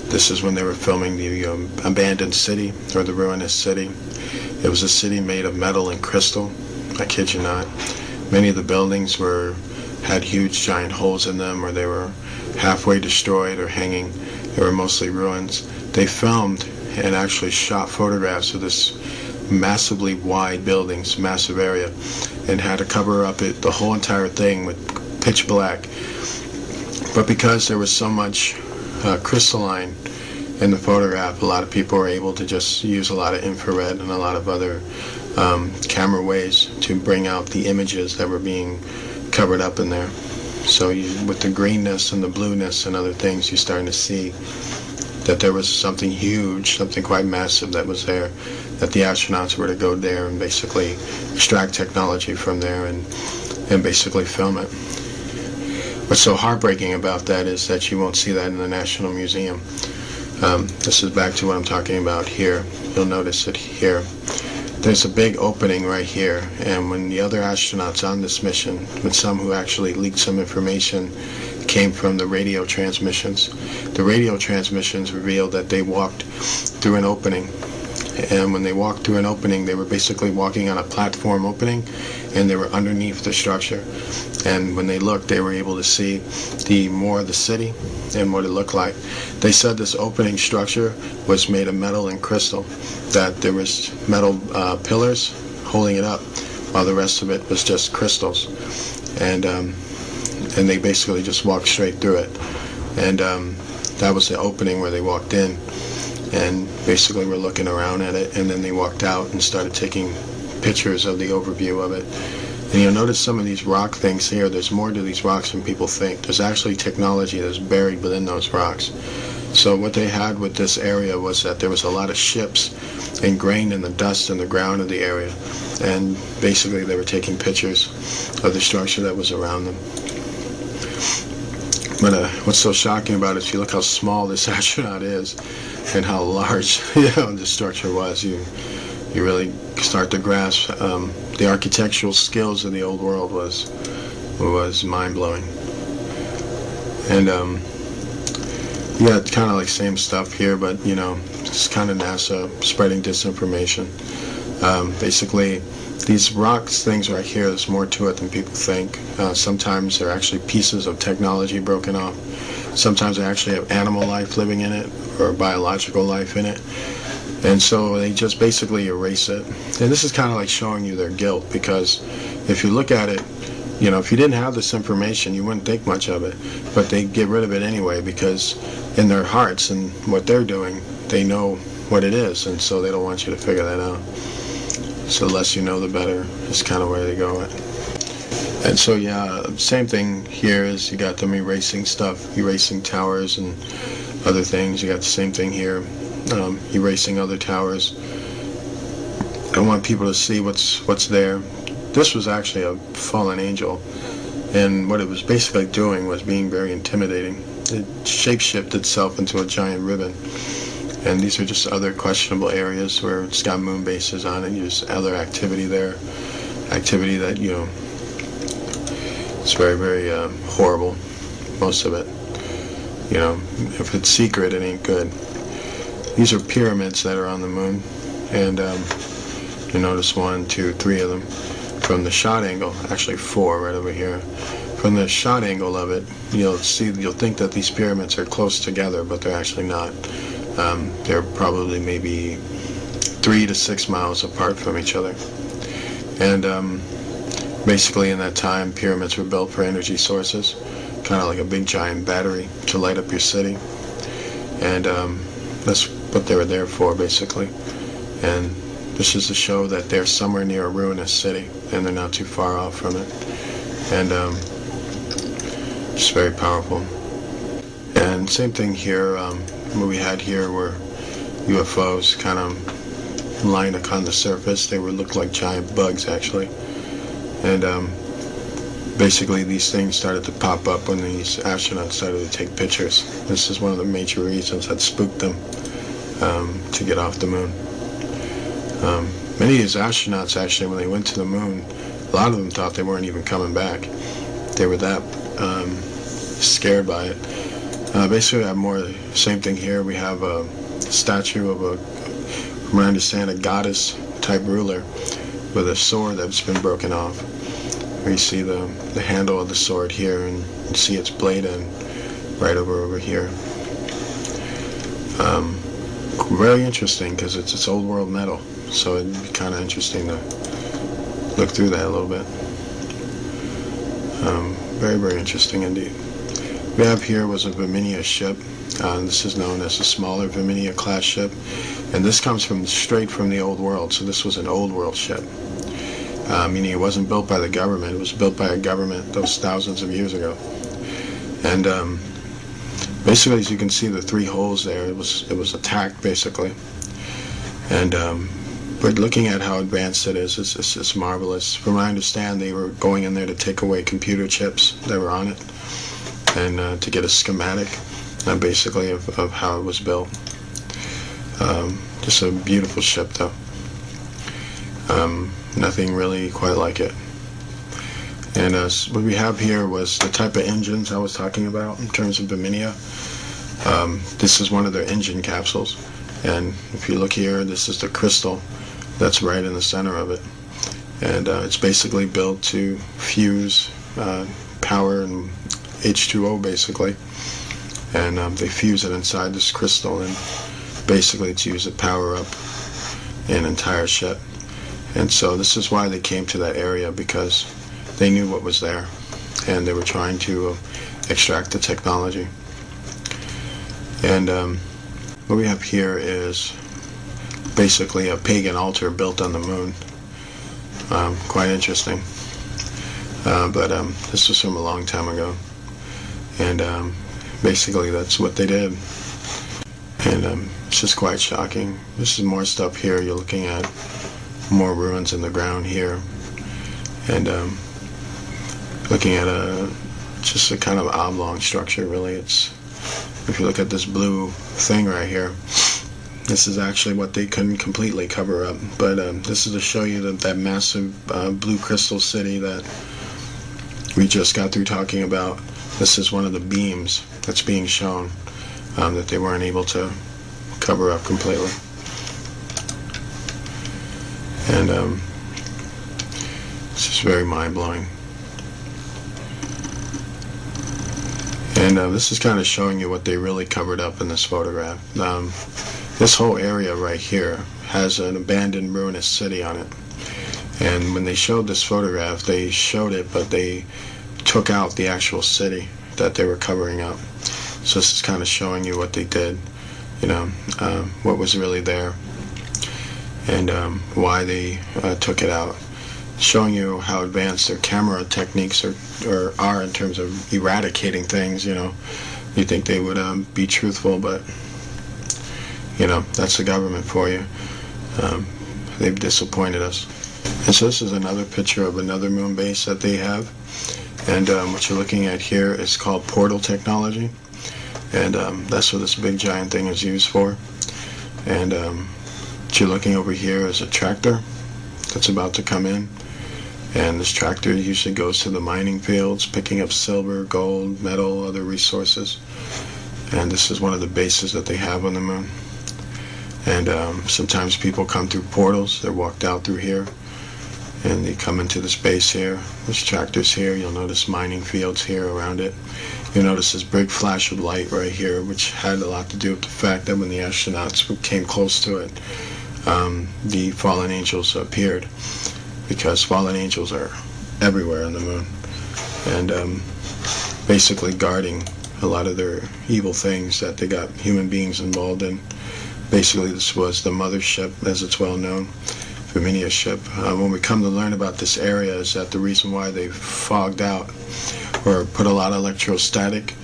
Speaker 12: This is when they were filming the abandoned city, or the ruinous city. It was a city made of metal and crystal. I kid you not. Many of the buildings had huge giant holes in them, or they were halfway destroyed or hanging. They were mostly ruins. They filmed and actually shot photographs of this massively wide buildings, massive area, and had to cover up the whole entire thing with pitch black. But because there was so much crystalline in the photograph, a lot of people were able to just use a lot of infrared and a lot of other camera ways to bring out the images that were being covered up in there. So with the greenness and the blueness and other things, you're starting to see that there was something huge, something quite massive that was there, that the astronauts were to go there and basically extract technology from there and basically film it. What's so heartbreaking about that is that you won't see that in the National Museum. This is back to what I'm talking about here. You'll notice it here. There's a big opening right here, and when the other astronauts on this mission, with some who actually leaked some information, came from the radio transmissions. The radio transmissions revealed that they walked through an opening, and when they walked through an opening, they were basically walking on a platform opening, and they were underneath the structure. And when they looked, they were able to see more of the city and what it looked like. They said this opening structure was made of metal and crystal, that there was metal pillars holding it up, while the rest of it was just crystals. And they basically just walked straight through it. And that was the opening where they walked in, and basically were looking around at it, and then they walked out and started taking pictures of the overview of it. And you'll notice some of these rock things here. There's more to these rocks than people think. There's actually technology that's buried within those rocks. So what they had with this area was that there was a lot of ships ingrained in the dust in the ground of the area, and basically they were taking pictures of the structure that was around them. But what's so shocking about it, if you look how small this astronaut is and how large the structure was, you really start to grasp the architectural skills of the old world was mind-blowing. And yeah, it's kind of like same stuff here, but it's kind of NASA spreading disinformation. Basically, these rocks things right here, there's more to it than people think. Sometimes they're actually pieces of technology broken off. Sometimes they actually have animal life living in it, or biological life in it. And so they just basically erase it. And this is kind of like showing you their guilt, because if you look at it, if you didn't have this information, you wouldn't think much of it. But they get rid of it anyway, because in their hearts and what they're doing, they know what it is, and so they don't want you to figure that out. So the less you know, the better is kind of where they go at. And so yeah, same thing here is you got them erasing stuff, erasing towers and other things. You got the same thing here. Erasing other towers. I want people to see what's there. This was actually a fallen angel, and what it was basically doing was being very intimidating. It shapeshifted itself into a giant ribbon, and these are just other questionable areas where it's got moon bases on it. There's other activity there, activity that it's very, very horrible, most of it. If it's secret, it ain't good. These are pyramids that are on the moon, and you notice 1, 2, 3 of them. From the shot angle, actually 4 right over here. From the shot angle of it, you'll think that these pyramids are close together, but they're actually not. They're probably maybe 3 to 6 miles apart from each other. And basically in that time, pyramids were built for energy sources, kind of like a big giant battery to light up your city. And that's what they were there for, basically. And this is to show that they're somewhere near a ruinous city, and they're not too far off from it. And just very powerful. And same thing here. What we had here were UFOs kind of lying on the surface. They looked like giant bugs, actually. And basically these things started to pop up when these astronauts started to take pictures. This is one of the major reasons that spooked them to get off the moon. Many of these astronauts, actually, when they went to the moon, a lot of them thought they weren't even coming back. They were that scared by it. Basically, I have more same thing here. We have a statue of from what I understand, a goddess-type ruler with a sword that's been broken off. We see the handle of the sword here, and you see its blade end right over here. Very interesting because it's old world metal, so it'd be kind of interesting to look through that a little bit. Very, very interesting indeed. We have here was a Viminia ship. This is known as a smaller Viminia class ship, and this comes straight from the old world. So this was an old world ship, meaning it wasn't built by the government. It was built by a government those thousands of years ago. And basically, as you can see, the 3 holes there, it was attacked basically. And but looking at how advanced it is, it's marvelous. From what I understand, they were going in there to take away computer chips that were on it, and to get a schematic, basically, of how it was built. Just a beautiful ship, though. Nothing really quite like it. And what we have here was the type of engines I was talking about in terms of Viminia. This is one of their engine capsules. And if you look here, this is the crystal that's right in the center of it. And it's basically built to fuse power and H2O, basically. And they fuse it inside this crystal, and basically it's used to power up an entire ship. And so this is why they came to that area, because they knew what was there, and they were trying to extract the technology. And what we have here is basically a pagan altar built on the moon. Quite interesting. But this was from a long time ago. And basically that's what they did. And it's just quite shocking. This is more stuff here. You're looking at more ruins in the ground here. And looking at just a kind of oblong structure, really. If you look at this blue thing right here, this is actually what they couldn't completely cover up. But this is to show you that massive blue crystal city that we just got through talking about. This is one of the beams that's being shown that they weren't able to cover up completely. And it's just very mind-blowing. And this is kind of showing you what they really covered up in this photograph. This whole area right here has an abandoned ruinous city on it. And when they showed this photograph, they showed it, but they took out the actual city that they were covering up. So this is kind of showing you what they did, what was really there, and why they took it out. Showing you how advanced their camera techniques are in terms of eradicating things. You think they would be truthful, but that's the government for you. They've disappointed us. And so this is another picture of another moon base that they have. And what you're looking at here is called portal technology. And that's what this big giant thing is used for. And what you're looking over here is a tractor that's about to come in. And this tractor usually goes to the mining fields, picking up silver, gold, metal, other resources. And this is one of the bases that they have on the moon. And sometimes people come through portals. They're walked out through here, and they come into this base here. There's tractors here. You'll notice mining fields here around it. You'll notice this big flash of light right here, which had a lot to do with the fact that when the astronauts came close to it, the fallen angels appeared, because fallen angels are everywhere on the moon, and basically guarding a lot of their evil things that they got human beings involved in. Basically, this was the mothership, as it's well known, Viminia ship. When we come to learn about this area, is that the reason why they fogged out or put a lot of electrostatic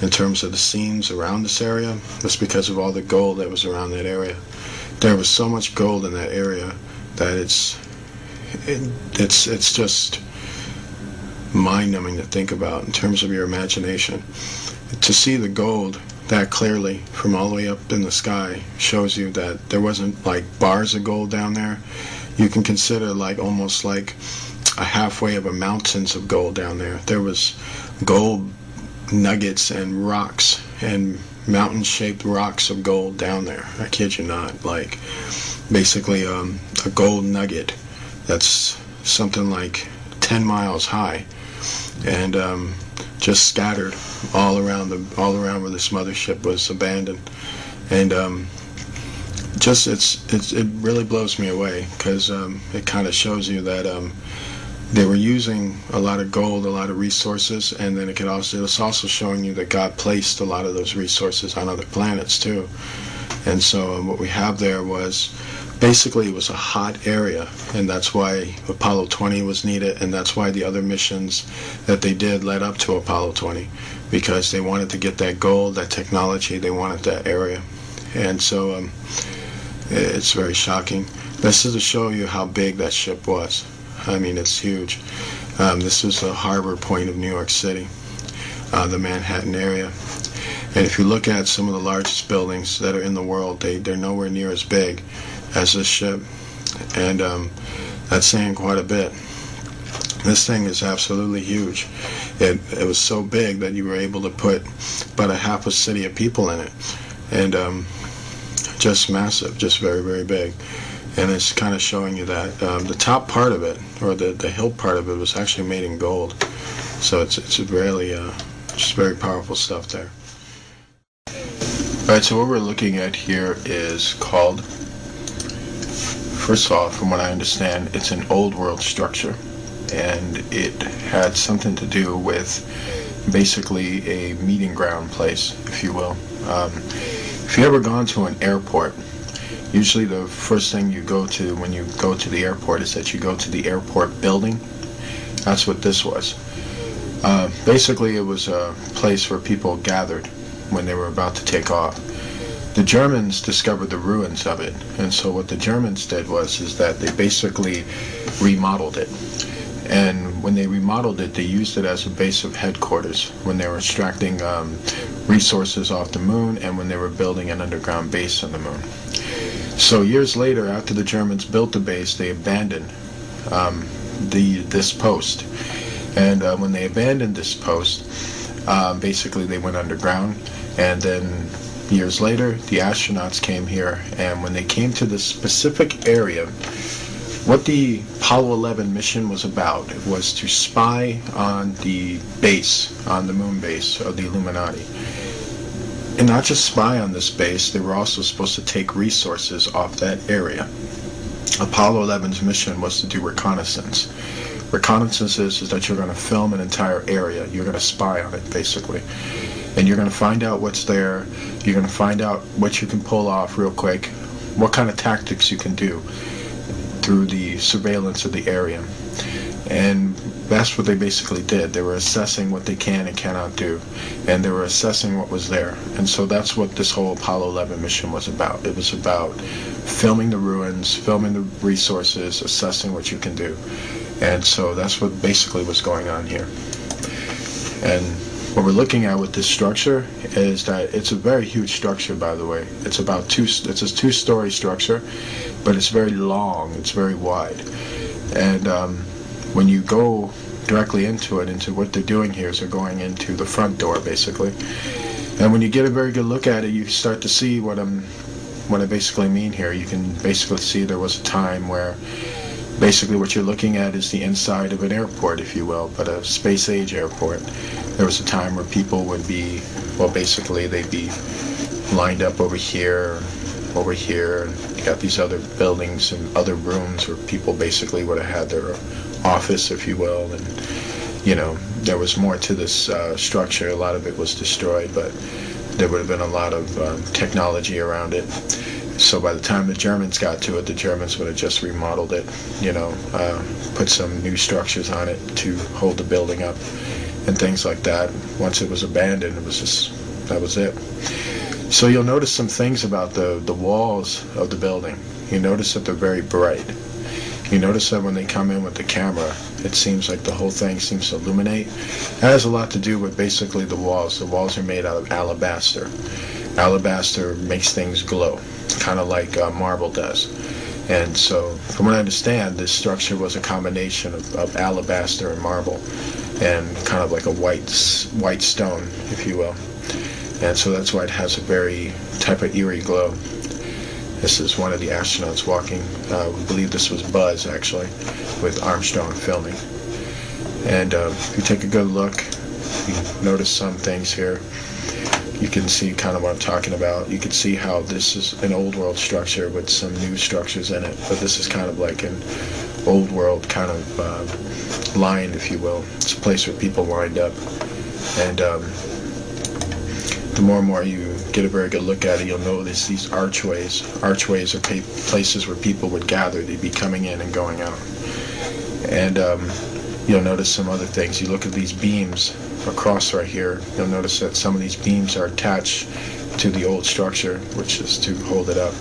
Speaker 12: in terms of the seams around this area was because of all the gold that was around that area. There was so much gold in that area that it's just mind-numbing to think about in terms of your imagination. To see the gold that clearly from all the way up in the sky shows you that there wasn't like bars of gold down there. You can consider like almost like
Speaker 3: a halfway of a mountains of gold down there. There was gold nuggets and rocks and mountain-shaped rocks of gold down there. I kid you not. Like, basically a gold nugget that's something like 10 miles high, and just scattered all around where this mothership was abandoned. And it really blows me away, because it kind of shows you that they were using a lot of gold, a lot of resources, and then it's also showing you that God placed a lot of those resources on other planets too. And so what we have there was basically, it was a hot area, and that's why Apollo 20 was needed, and that's why the other missions that they did led up to Apollo 20, because they wanted to get that gold, that technology, they wanted that area. And so it's very shocking. This is to show you how big that ship was. I mean, it's huge. This was the harbor point of New York City, the Manhattan area. And if you look at some of the largest buildings that are in the world, they're nowhere near as big as this ship. And that's saying quite a bit. This thing is absolutely huge. It was so big that you were able to put about a half a city of people in it. And just massive, just very, very big. And it's kind of showing you that the top part of it, or the hill part of it, was actually made in gold. So it's really just very powerful stuff there. Alright, so what we're looking at here is called, first of all, from what I understand, it's an old world structure. And it had something to do with basically a meeting ground place, if you will. If you ever gone to an airport, usually the first thing you go to when you go to the airport is that you go to the airport building. That's what this was. Basically, it was a place where people gathered when they were about to take off. The Germans discovered the ruins of it, and so what the Germans did is that they basically remodeled it. And when they remodeled it, they used it as a base of headquarters when they were extracting resources off the moon, and when they were building an underground base on the moon. So years later, after the Germans built the base, they abandoned this post. And when they abandoned this post, basically they went underground. And then years later, the astronauts came here, and when they came to this specific area, what the Apollo 11 mission was about was to spy on the base, on the moon base of the Illuminati. And not just spy on this base, they were also supposed to take resources off that area. Apollo 11's mission was to do reconnaissance. Reconnaissance is that you're going to film an entire area. You're going to spy on it, basically. And you're going to find out what's there. You're going to find out what you can pull off real quick, what kind of tactics you can do through the surveillance of the area. And that's what they basically did. They were assessing what they can and cannot do, and they were assessing what was there. And so that's what this whole Apollo 11 mission was about. It was about filming the ruins, filming the resources, assessing what you can do. And so that's what basically was going on here. And what we're looking at with this structure is that it's a very huge structure, by the way. It's a two-story structure, but it's very long, it's very wide. And when you go directly into what they're doing here is they're going into the front door, basically. And when you get a very good look at it, you start to see what I basically mean here. You can basically see there was a time where basically what you're looking at is the inside of an airport, if you will, but a space-age airport. There was a time where people would be, well, basically they'd be lined up over here, and you got these other buildings and other rooms where people basically would have had their office, if you will, and, you know, there was more to this structure. A lot of it was destroyed, but there would have been a lot of technology around it. So by the time the Germans got to it, the Germans would have just remodeled it, you know, put some new structures on it to hold the building up and things like that. Once it was abandoned, it was just, that was it. So you'll notice some things about the walls of the building. You notice that they're very bright. You notice that when they come in with the camera, it seems like the whole thing seems to illuminate. It has a lot to do with basically the walls. The walls are made out of alabaster. Alabaster makes things glow.
Speaker 12: kind of like marble does. And so, from what I understand, this structure was a combination of alabaster and marble, and kind of like a white stone, if you will. And so that's why it has a very type of eerie glow. This is one of the astronauts walking. We believe this was Buzz, actually, with Armstrong filming. And if you take a good look, you notice some things here. You can see kind of what I'm talking about. You can see how this is an old world structure with some new structures in it. But this is kind of like an old world kind of line, if you will. It's a place where people wind up. And the more and more you get a very good look at it, you'll notice these archways. Archways are places where people would gather. They'd be coming in and going out. And you'll notice some other things. You look at these beams across right here, you'll notice that some of these beams are attached to the old structure, which is to hold it up.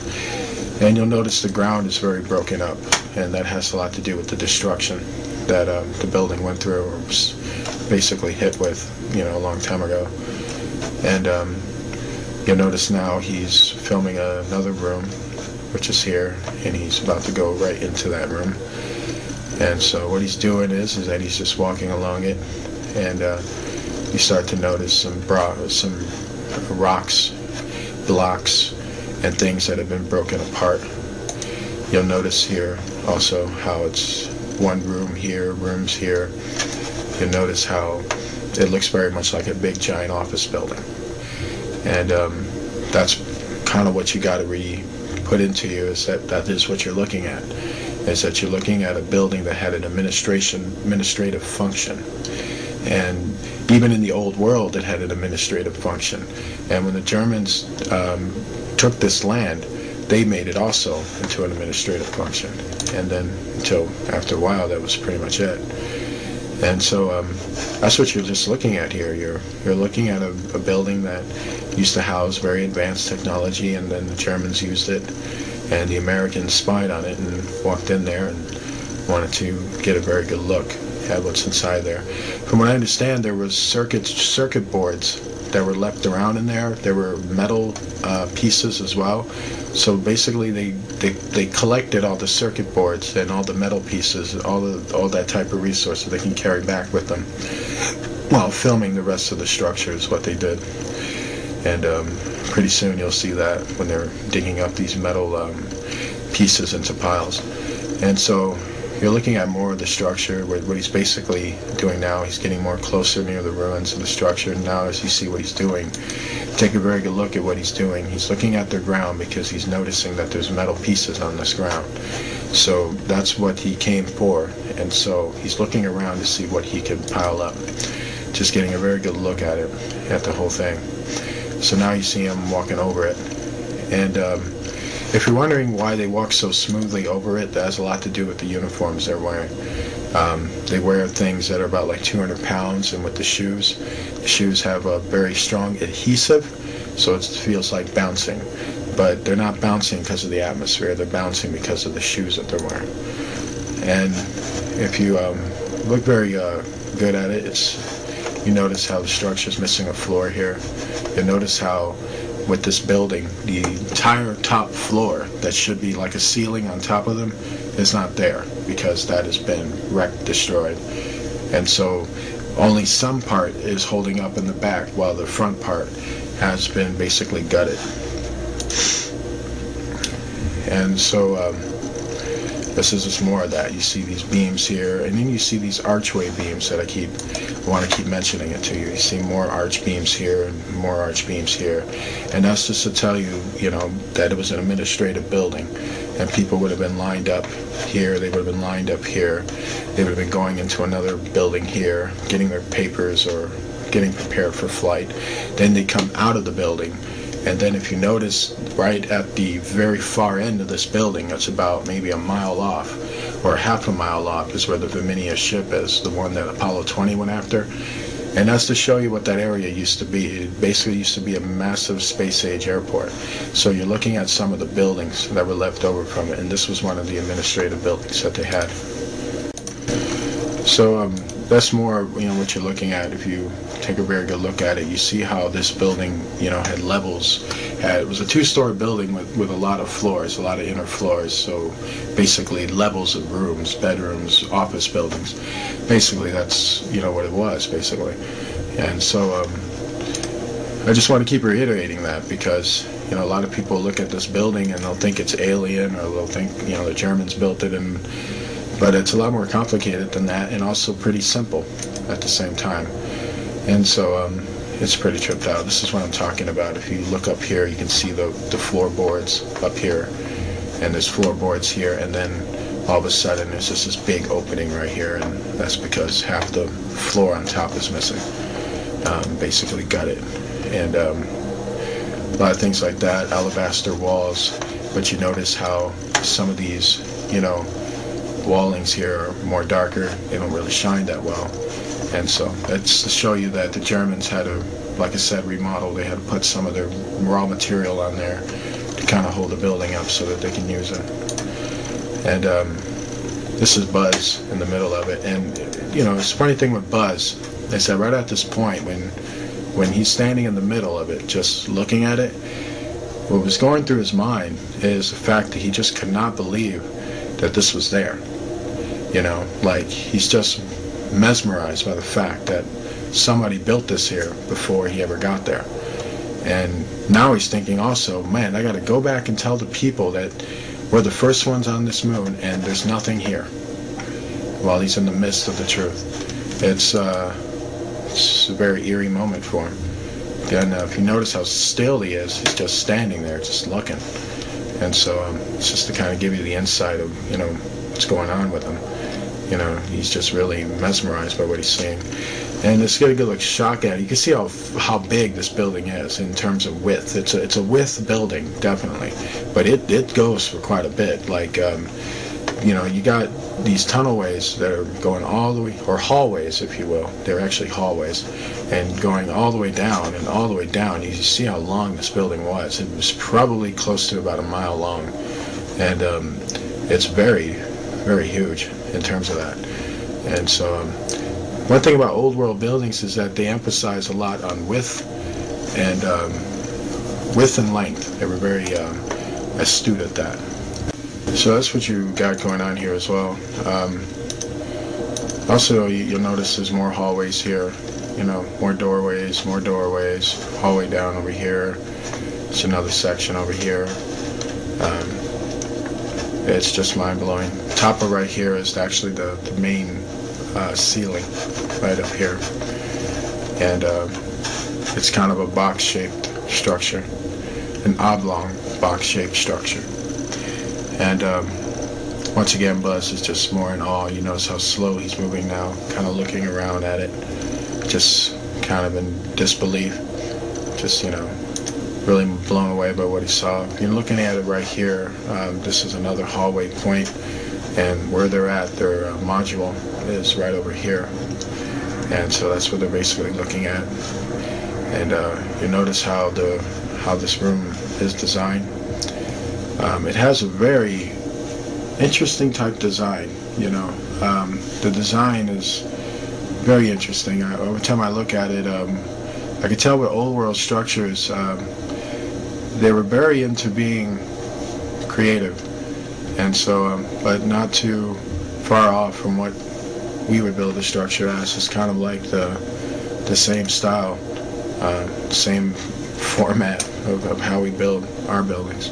Speaker 12: And you'll notice the ground is very broken up, and that has a lot to do with the destruction that the building went through, or was basically hit with, a long time ago. And you'll notice now he's filming another room, which is here, and he's about to go right into that room. And so what he's doing is that he's just walking along it, and you start to notice some rocks, blocks, and things that have been broken apart. You'll notice here also how it's one room here, rooms here. You'll notice how it looks very much like a big giant office building. And that's kind of what you got to put into you, is that is what you're looking at. Is that you're looking at a building that had an administrative function. And even in the old world, it had an administrative function. And when the Germans took this land, they made it also into an administrative function. And then until after a while, that was pretty much it. And so that's what you're just looking at here. You're looking at a building that used to house very advanced technology, and then the Germans used it, and the Americans spied on it and walked in there and wanted to get a very good look at what's inside there. From what I understand, there was circuit boards that were left around in there. There were metal pieces as well. So basically, they collected all the circuit boards and all the metal pieces, all that type of resources they can carry back with them while filming the rest of the structure is what they did. And pretty soon you'll see that when they're digging up these metal pieces into piles. And so you're looking at more of the structure. What he's basically doing now, he's getting more closer near the ruins of the structure. And now as you see what he's doing, take a very good look at what he's doing. He's looking at the ground because he's noticing that there's metal pieces on this ground. So that's what he came for. And so he's looking around to see what he can pile up. Just getting a very good look at it, at the whole thing. So now you see him walking over it. And if you're wondering why they walk so smoothly over it, that has a lot to do with the uniforms they're wearing. They wear things that are about like 200 pounds, and with the shoes have a very strong adhesive, so it feels like bouncing. But they're not bouncing because of the atmosphere, they're bouncing because of the shoes that they're wearing. And if you look very good at it, you notice how the structure is missing a floor here. You'll notice how with this building, the entire top floor that should be like a ceiling on top of them is not there because that has been wrecked, destroyed. And so only some part is holding up in the back while the front part has been basically gutted. And so this is just more of that. You see these beams here, and then you see these archway beams that I want to keep mentioning it to you. You see more arch beams here and more arch beams here. And that's just to tell you, that it was an administrative building, and people would have been lined up here, they would have been lined up here, they would have been going into another building here, getting their papers or getting prepared for flight. Then they come out of the building, and then if you notice, right at the very far end of this building, it's about maybe a mile off, or half a mile off, is where the Verminia ship is, the one that Apollo 20 went after. And that's to show you what that area used to be. It basically used to be a massive space-age airport. So you're looking at some of the buildings that were left over from it, and this was one of the administrative buildings that they had. So
Speaker 3: that's more, what you're looking at. If you take a very good look at it, you see how this building, had levels. It was a 2-story building with a lot of floors, a lot of inner floors. So basically levels of rooms, bedrooms, office buildings. Basically, that's, what it was, basically. And so I just want to keep reiterating that because, a lot of people look at this building and they'll think it's alien, or they'll think, the Germans built it, but it's a lot more complicated than that, and also pretty simple at the same time. And so it's pretty tripped out. This is what I'm talking about. If you look up here, you can see the floorboards up here, and there's floorboards here, and then all of a sudden there's just this big opening right here, and that's because half the floor on top is missing. Basically gutted. And a lot of things like that, alabaster walls, but you notice how some of these, wallings here are more darker. They don't really shine that well. And so that's to show you that the Germans had to, like I said, remodel. They had to put some of their raw material on there to kind of hold the building up so that they can use it. And this is Buzz in the middle of it. And, it's a funny thing with Buzz is that right at this point, when he's standing in the middle of it, just looking at it, what was going through his mind is the fact that he just could not believe that this was there. Like he's just mesmerized by the fact that somebody built this here before he ever got there. And now he's thinking also, man, I got to go back and tell the people that we're the first ones on this moon and there's nothing here, while he's in the midst of the truth. It's a very eerie moment for him. And if you notice how still he is, he's just standing there, just looking. And so it's just to kind of give you the insight of, what's going on with him. He's just really mesmerized by what he's seeing. And it's got a good look shock at it. You can see how big this building is in terms of width. It's a width building, definitely. But it goes for quite a bit. Like, you got these tunnelways that are going all the way, or hallways, if you will. They're actually hallways. And going all the way down and all the way down. You see how long this building was. It was probably close to about a mile long. And it's very, very huge in terms of that. And so one thing about old world buildings is that they emphasize a lot on width and length. They were very astute at that. So that's what you got going on here as well. Also, you'll notice there's more hallways here. More doorways, hallway down over here. It's another section over here. It's just mind-blowing. Top of right here is actually the main ceiling right up here. And it's kind of a box-shaped structure, an oblong box-shaped structure. And once again, Buzz is just more in awe. You notice how slow he's moving now, kind of looking around at it, just kind of in disbelief, just, really blown away by what he saw. You're looking at it right here. This is another hallway point, and where they're at, their module is right over here. And so that's what they're basically looking at. And you notice how this room is designed. It has a very interesting type design, the design is very interesting. Every time I look at it, I can tell with old world structures, they were very into being creative, and so, but not too far off from what we would build a structure as. It's kind of like the same style, same format of how we build our buildings.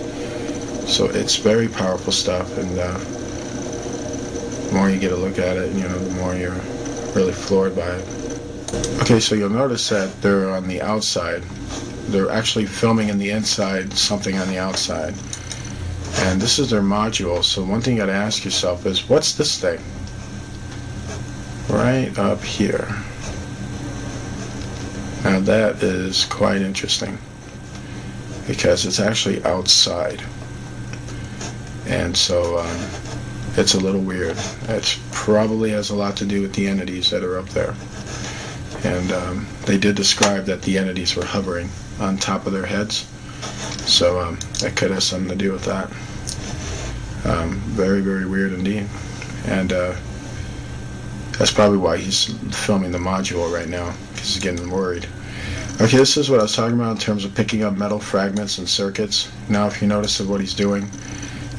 Speaker 3: So it's very powerful stuff, and the more you get a look at it, the more you're really floored by it. Okay, so you'll notice that they're on the outside. They're actually filming in the inside, something on the outside. And this is their module, so one thing you gotta ask yourself is, what's this thing? Right up here. Now that is quite interesting, because it's actually outside. And so it's a little weird. It probably has a lot to do with the entities that are up there. And they did describe that the entities were hovering on top of their heads. So that could have something to do with that. Very, very weird indeed. And That's probably why he's filming the module right now, because he's getting worried. Okay, this is what I was talking about in terms of picking up metal fragments and circuits. Now, if you notice what he's doing,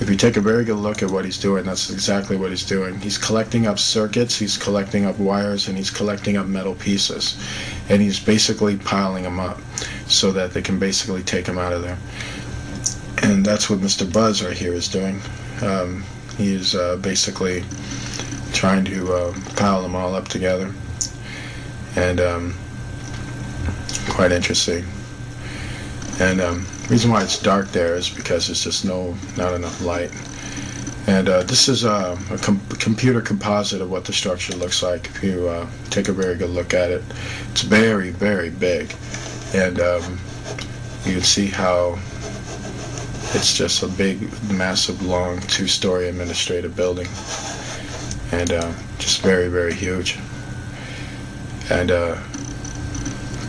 Speaker 3: if you take a very good look at what he's doing, that's exactly what he's doing. He's collecting up circuits, he's collecting up wires, and he's collecting up metal pieces. And he's basically piling them up so that they can basically take them out of there. And that's what Mr. Buzz right here is doing. He is basically trying to pile them all up together. And quite interesting. And the reason why it's dark there is because there's just not enough light. And this is a computer composite of what the structure looks like. If you take a very good look at it, it's very, very big. And you can see how it's just a big, massive, long, two-story administrative building. And just very, very huge. And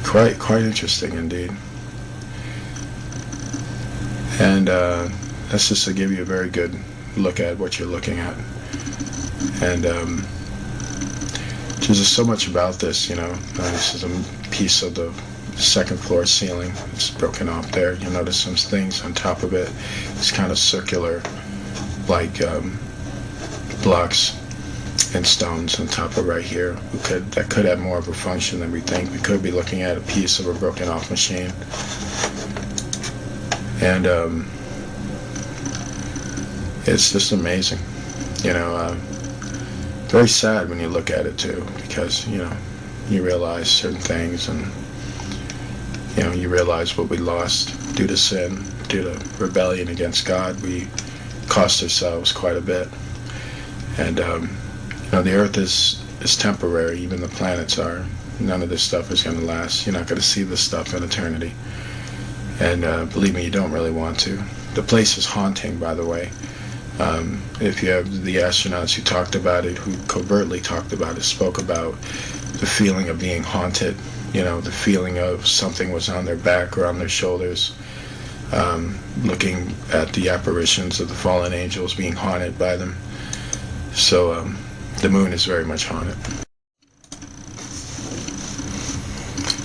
Speaker 3: quite interesting indeed. And that's just to give you a very good look at what you're looking at. And there's just so much about this, you know. This is a piece of the second floor ceiling. It's broken off there. You'll notice some things on top of it. It's kind of circular, like blocks and stones on top of right here. That could have more of a function than we think. We could be looking at a piece of a broken off machine. And it's just amazing, you know. Very sad when you look at it too, because you know you realize certain things, and you know you realize what we lost due to sin, due to rebellion against God. We cost ourselves quite a bit, and you know the earth is temporary. Even the planets are. None of this stuff is going to last. You're not going to see this stuff in eternity. And believe me, you don't really want to. The place is haunting, by the way. If you have the astronauts who talked about it, who covertly talked about it, spoke about the feeling of being haunted, you know, the feeling of something was on their back or on their shoulders, looking at the apparitions of the fallen angels being haunted by them. So the moon is very much haunted.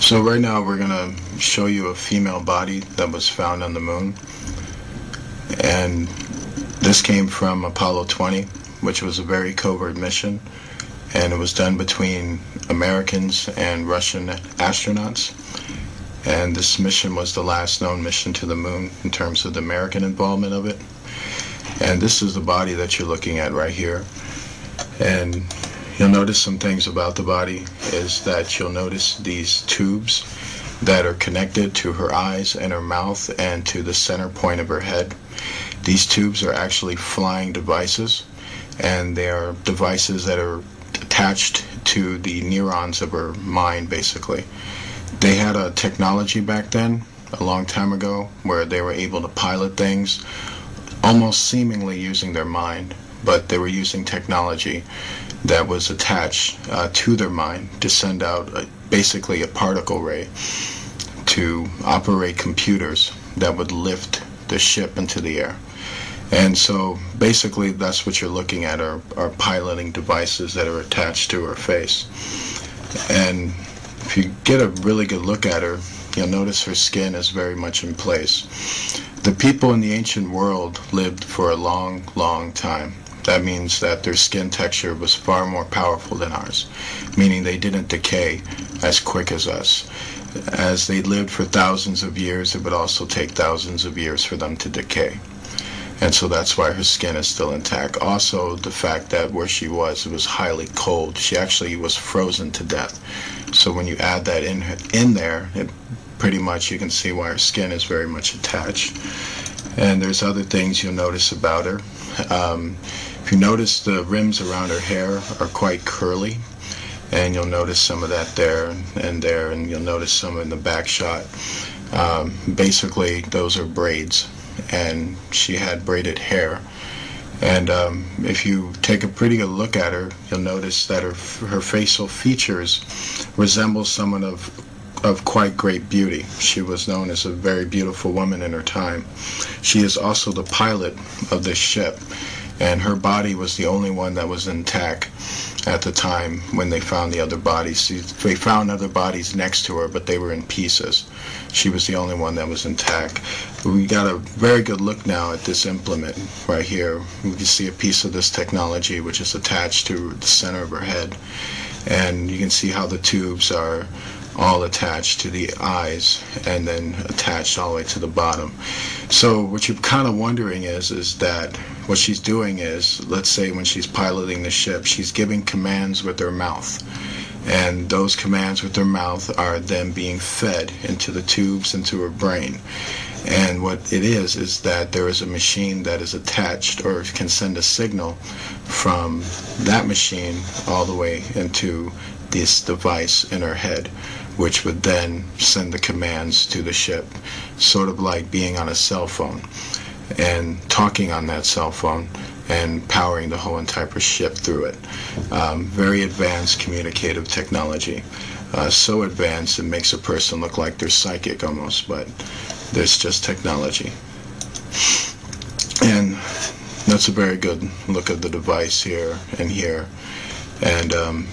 Speaker 3: So right now we're going to show you a female body that was found on the moon. And this came from Apollo 20, which was a very covert mission. And it was done between Americans and Russian astronauts. And this mission was the last known mission to the moon in terms of the American involvement of it. And this is the body that you're looking at right here. And you'll notice some things about the body is that you'll notice these tubes that are connected to her eyes and her mouth and to the center point of her head. These tubes are actually flying devices, and they are devices that are attached to the neurons of her mind, basically. They had a technology back then, a long time ago, where they were able to pilot things almost seemingly using their mind, but they were using technology that was attached to their mind to send out basically a particle ray to operate computers that would lift the ship into the air. And so basically that's what you're looking at are piloting devices that are attached to her face. And if you get a really good look at her, you'll notice her skin is very much in place. The people in the ancient world lived for a long, long time. That means that their skin texture was far more powerful than ours, meaning they didn't decay as quick as us. As they lived for thousands of years, it would also take thousands of years for them to decay. And so that's why her skin is still intact. Also, the fact that where she was, it was highly cold. She actually was frozen to death. So when you add that in there, it pretty much you can see why her skin is very much attached. And there's other things you'll notice about her. If you notice, the rims around her hair are quite curly, and you'll notice some of that there, and you'll notice some in the back shot. Basically, those are braids, and she had braided hair. And if you take a pretty good look at her, you'll notice that her facial features resemble someone of quite great beauty. She was known as a very beautiful woman in her time. She is also the pilot of this ship. and her body was the only one that was intact at the time when they found the other bodies. They found other bodies next to her, but they were in pieces. She was the only one that was intact. We got a very good look now at this implement right here. You can see a piece of this technology which is attached to the center of her head, and you can see how the tubes are all attached to the eyes and then attached all the way to the bottom. So what you're kind of wondering is that what she's doing is, let's say when she's piloting the ship, she's giving commands with her mouth, and those commands with her mouth are then being fed into the tubes into her brain. And what it is that there is a machine that is attached or can send a signal from that machine all the way into this device in her head, which would then send the commands to the ship, sort of like being on a cell phone and talking on that cell phone and powering the whole entire ship through it. Very advanced communicative technology. So advanced it makes a person look like they're psychic almost, but there's just technology. And that's a very good look at the device here and here. And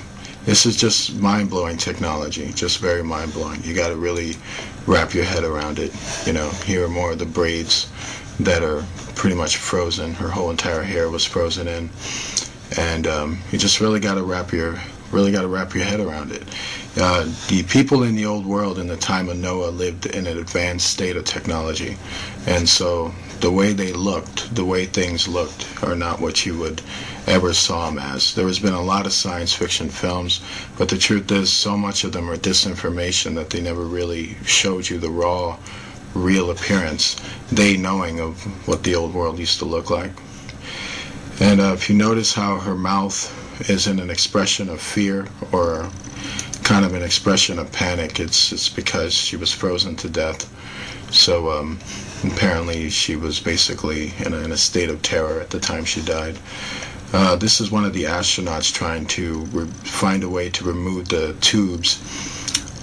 Speaker 3: this is just mind-blowing technology, just very mind-blowing. You got to really wrap your head around it. You know, here are more of the braids that are pretty much frozen. Her whole entire hair was frozen in, and you just really got to wrap your head around it. The people in the old world in the time of Noah lived in an advanced state of technology, and so the way they looked, the way things looked, are not what you would ever saw them as. There has been a lot of science fiction films, but the truth is so much of them are disinformation that they never really showed you the raw, real appearance, they knowing of what the old world used to look like. And if you notice how her mouth is in an expression of fear or kind of an expression of panic, it's because she was frozen to death. So apparently she was basically in a state of terror at the time she died. This is one of the astronauts trying to find a way to remove the tubes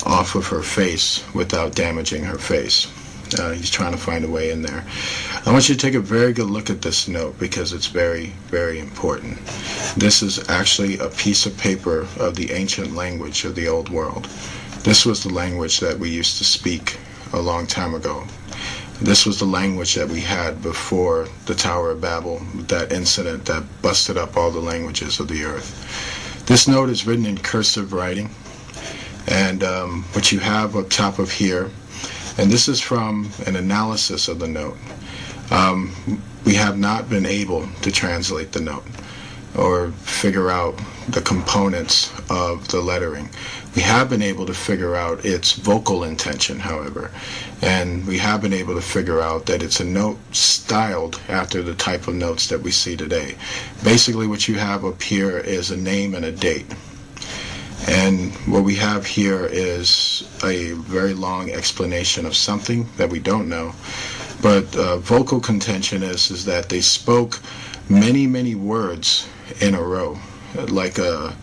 Speaker 3: off of her face without damaging her face. He's trying to find a way in there. I want you to take a very good look at this note because it's very, very important. This is actually a piece of paper of the ancient language of the old world. This was the language that we used to speak a long time ago. This was the language that we had before the Tower of Babel, that incident that busted up all the languages of the earth. This note is written in cursive writing, and what you have up top of here, and this is from an analysis of the note. We have not been able to translate the note or figure out the components of the lettering. We have been able to figure out its vocal intention, however, and we have been able to figure out that it's a note styled after the type of notes that we see today. Basically what you have up here is a name and a date. And what we have here is a very long explanation of something that we don't know. But vocal contention is that they spoke many, many words in a row. Like a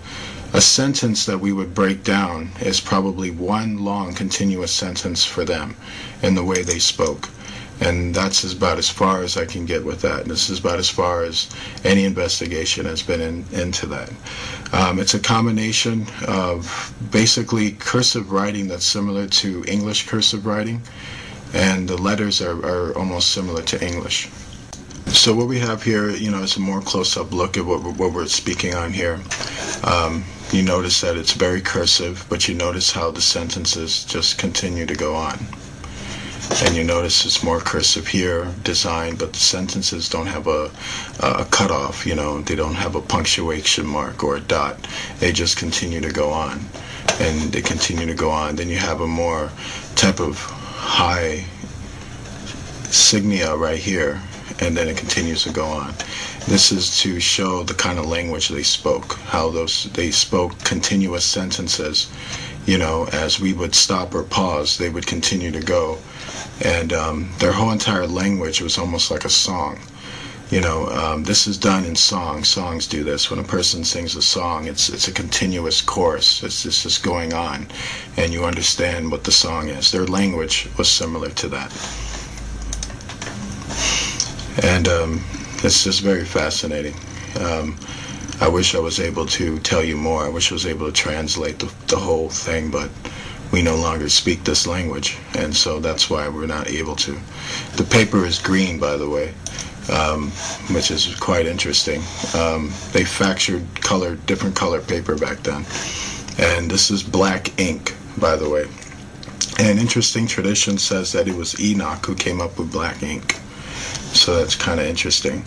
Speaker 3: sentence that we would break down is probably one long continuous sentence for them in the way they spoke. And that's about as far as I can get with that. This is about as far as any investigation has been into that. It's a combination of basically cursive writing that's similar to English cursive writing, and the letters are almost similar to English. So what we have here, is a more close-up look at what we're speaking on here. You notice that it's very cursive, but you notice how the sentences just continue to go on. And you notice it's more cursive here, design, but the sentences don't have a cutoff, they don't have a punctuation mark or a dot. They just continue to go on, and they continue to go on. Then you have a more type of high signia right here, and then it continues to go on. This is to show the kind of language they spoke, how they spoke continuous sentences. As we would stop or pause, they would continue to go. And their whole entire language was almost like a song. This is done in song. Songs do this. When a person sings a song, it's a continuous chorus. It's just going on, and you understand what the song is. Their language was similar to that. And
Speaker 13: it's just very fascinating. I wish I was able to tell you more. I wish I was able to translate the whole thing, but we no longer speak this language, and so that's why we're not able to. The paper is green, by the way, which is quite interesting. They factored different color paper back then, and this is black ink, by the way. And interesting tradition says that it was Enoch who came up with black ink, so that's kind of interesting.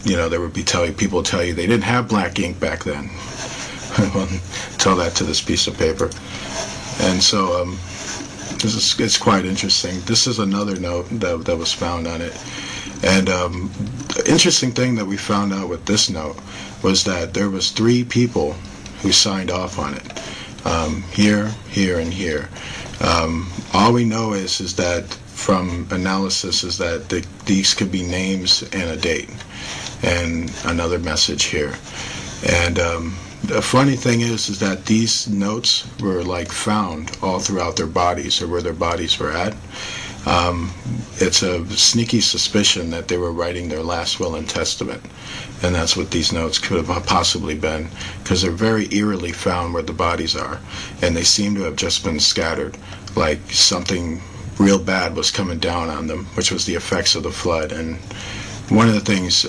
Speaker 13: There would be people tell you they didn't have black ink back then. Tell that to this piece of paper. And so it's quite interesting. This is another note that was found on it. And the interesting thing that we found out with this note was that there was 3 people who signed off on it. Here, and here. All we know is that from analysis is that these could be names and a date and another message here. And the funny thing is that these notes were found all throughout their bodies, or where their bodies were at. It's a sneaky suspicion that they were writing their last will and testament, and that's what these notes could have possibly been, because they're very eerily found where the bodies are, and they seem to have just been scattered, like something real bad was coming down on them, which was the effects of the flood. And one of the things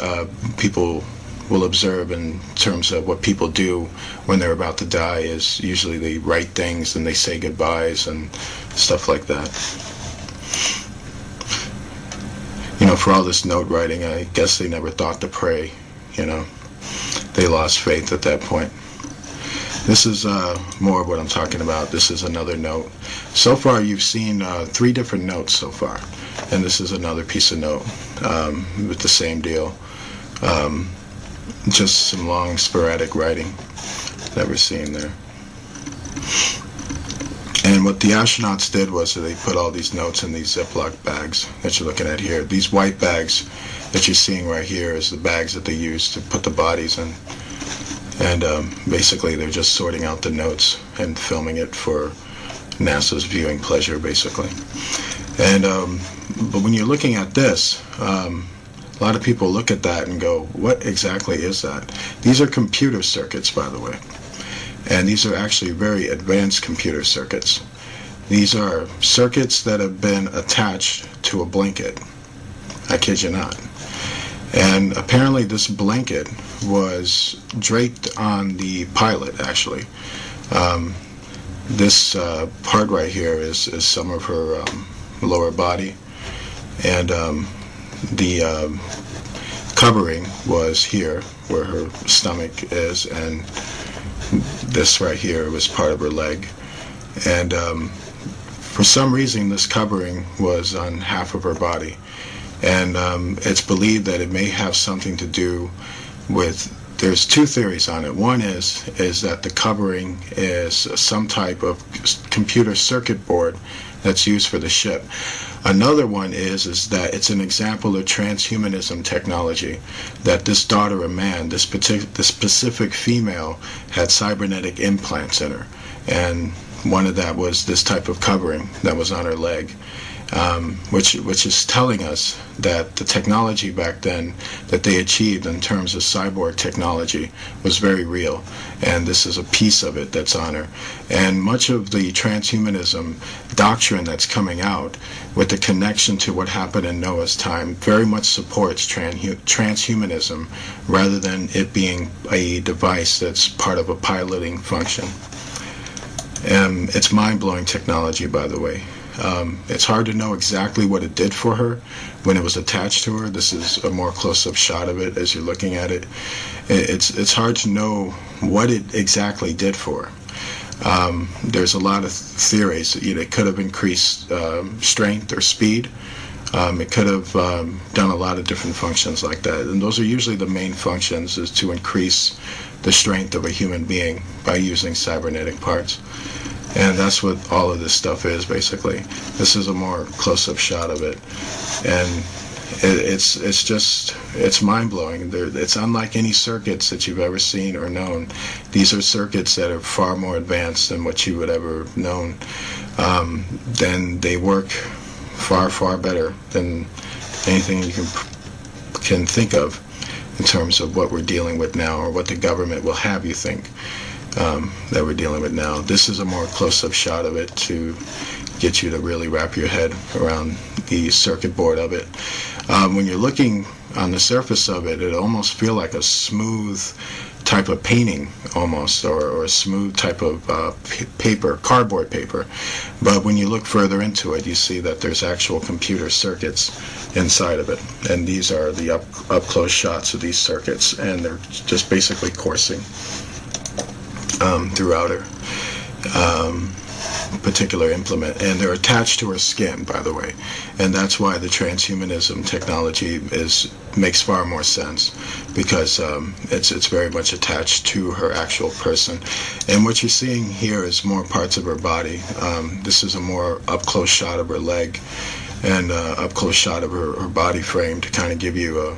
Speaker 13: people will observe in terms of what people do when they're about to die is usually they write things and they say goodbyes and stuff like that. For all this note writing, I guess they never thought to pray. They lost faith at that point. This is more of what I'm talking about. This is another note. So far you've seen 3 different notes so far, and this is another piece of note with the same deal. Just some long sporadic writing that we're seeing there. And what the astronauts did was they put all these notes in these Ziploc bags that you're looking at here. These white bags that you're seeing right here is the bags that they use to put the bodies in. And basically they're just sorting out the notes and filming it for NASA's viewing pleasure, basically. And but when you're looking at this, a lot of people look at that and go, what exactly is that? These are computer circuits, by the way. And these are actually very advanced computer circuits. These are circuits that have been attached to a blanket. I kid you not. And apparently this blanket was draped on the pilot, actually. This part right here is some of her lower body. And the covering was here, where her stomach is, and this right here was part of her leg. And for some reason this covering was on half of her body, and it's believed that it may have something to do with, there's 2 theories on it. One is that the covering is some type of computer circuit board that's used for the ship. Another one is that it's an example of transhumanism technology, that this daughter of man, this specific female, had cybernetic implants in her, and one of that was this type of covering that was on her leg, which is telling us that the technology back then that they achieved in terms of cyborg technology was very real, and this is a piece of it that's on her. And much of the transhumanism doctrine that's coming out with the connection to what happened in Noah's time very much supports transhumanism rather than it being a device that's part of a piloting function. It's mind-blowing technology, by the way. It's hard to know exactly what it did for her when it was attached to her. This is a more close-up shot of it as you're looking at it. It's hard to know what it exactly did for her. There's a lot of theories. It could have increased strength or speed. It could have done a lot of different functions like that. And those are usually the main functions, is to increase the strength of a human being by using cybernetic parts. And that's what all of this stuff is, basically. This is a more close-up shot of it. And it's mind-blowing. It's unlike any circuits that you've ever seen or known. These are circuits that are far more advanced than what you would ever have known. Then they work far, far better than anything you can can think of in terms of what we're dealing with now, or what the government will have you think that we're dealing with now. This is a more close-up shot of it to get you to really wrap your head around the circuit board of it. When you're looking on the surface of it, it almost feels like a smooth type of painting almost, or a smooth type of paper, cardboard paper. But when you look further into it, you see that there's actual computer circuits inside of it. And these are the up-close shots of these circuits, and they're just basically coursing throughout her particular implement, and they're attached to her skin, by the way, and that's why the transhumanism technology makes far more sense, because it's very much attached to her actual person. And what you're seeing here is more parts of her body. This is a more up-close shot of her leg, and up-close shot of her body frame, to kind of give you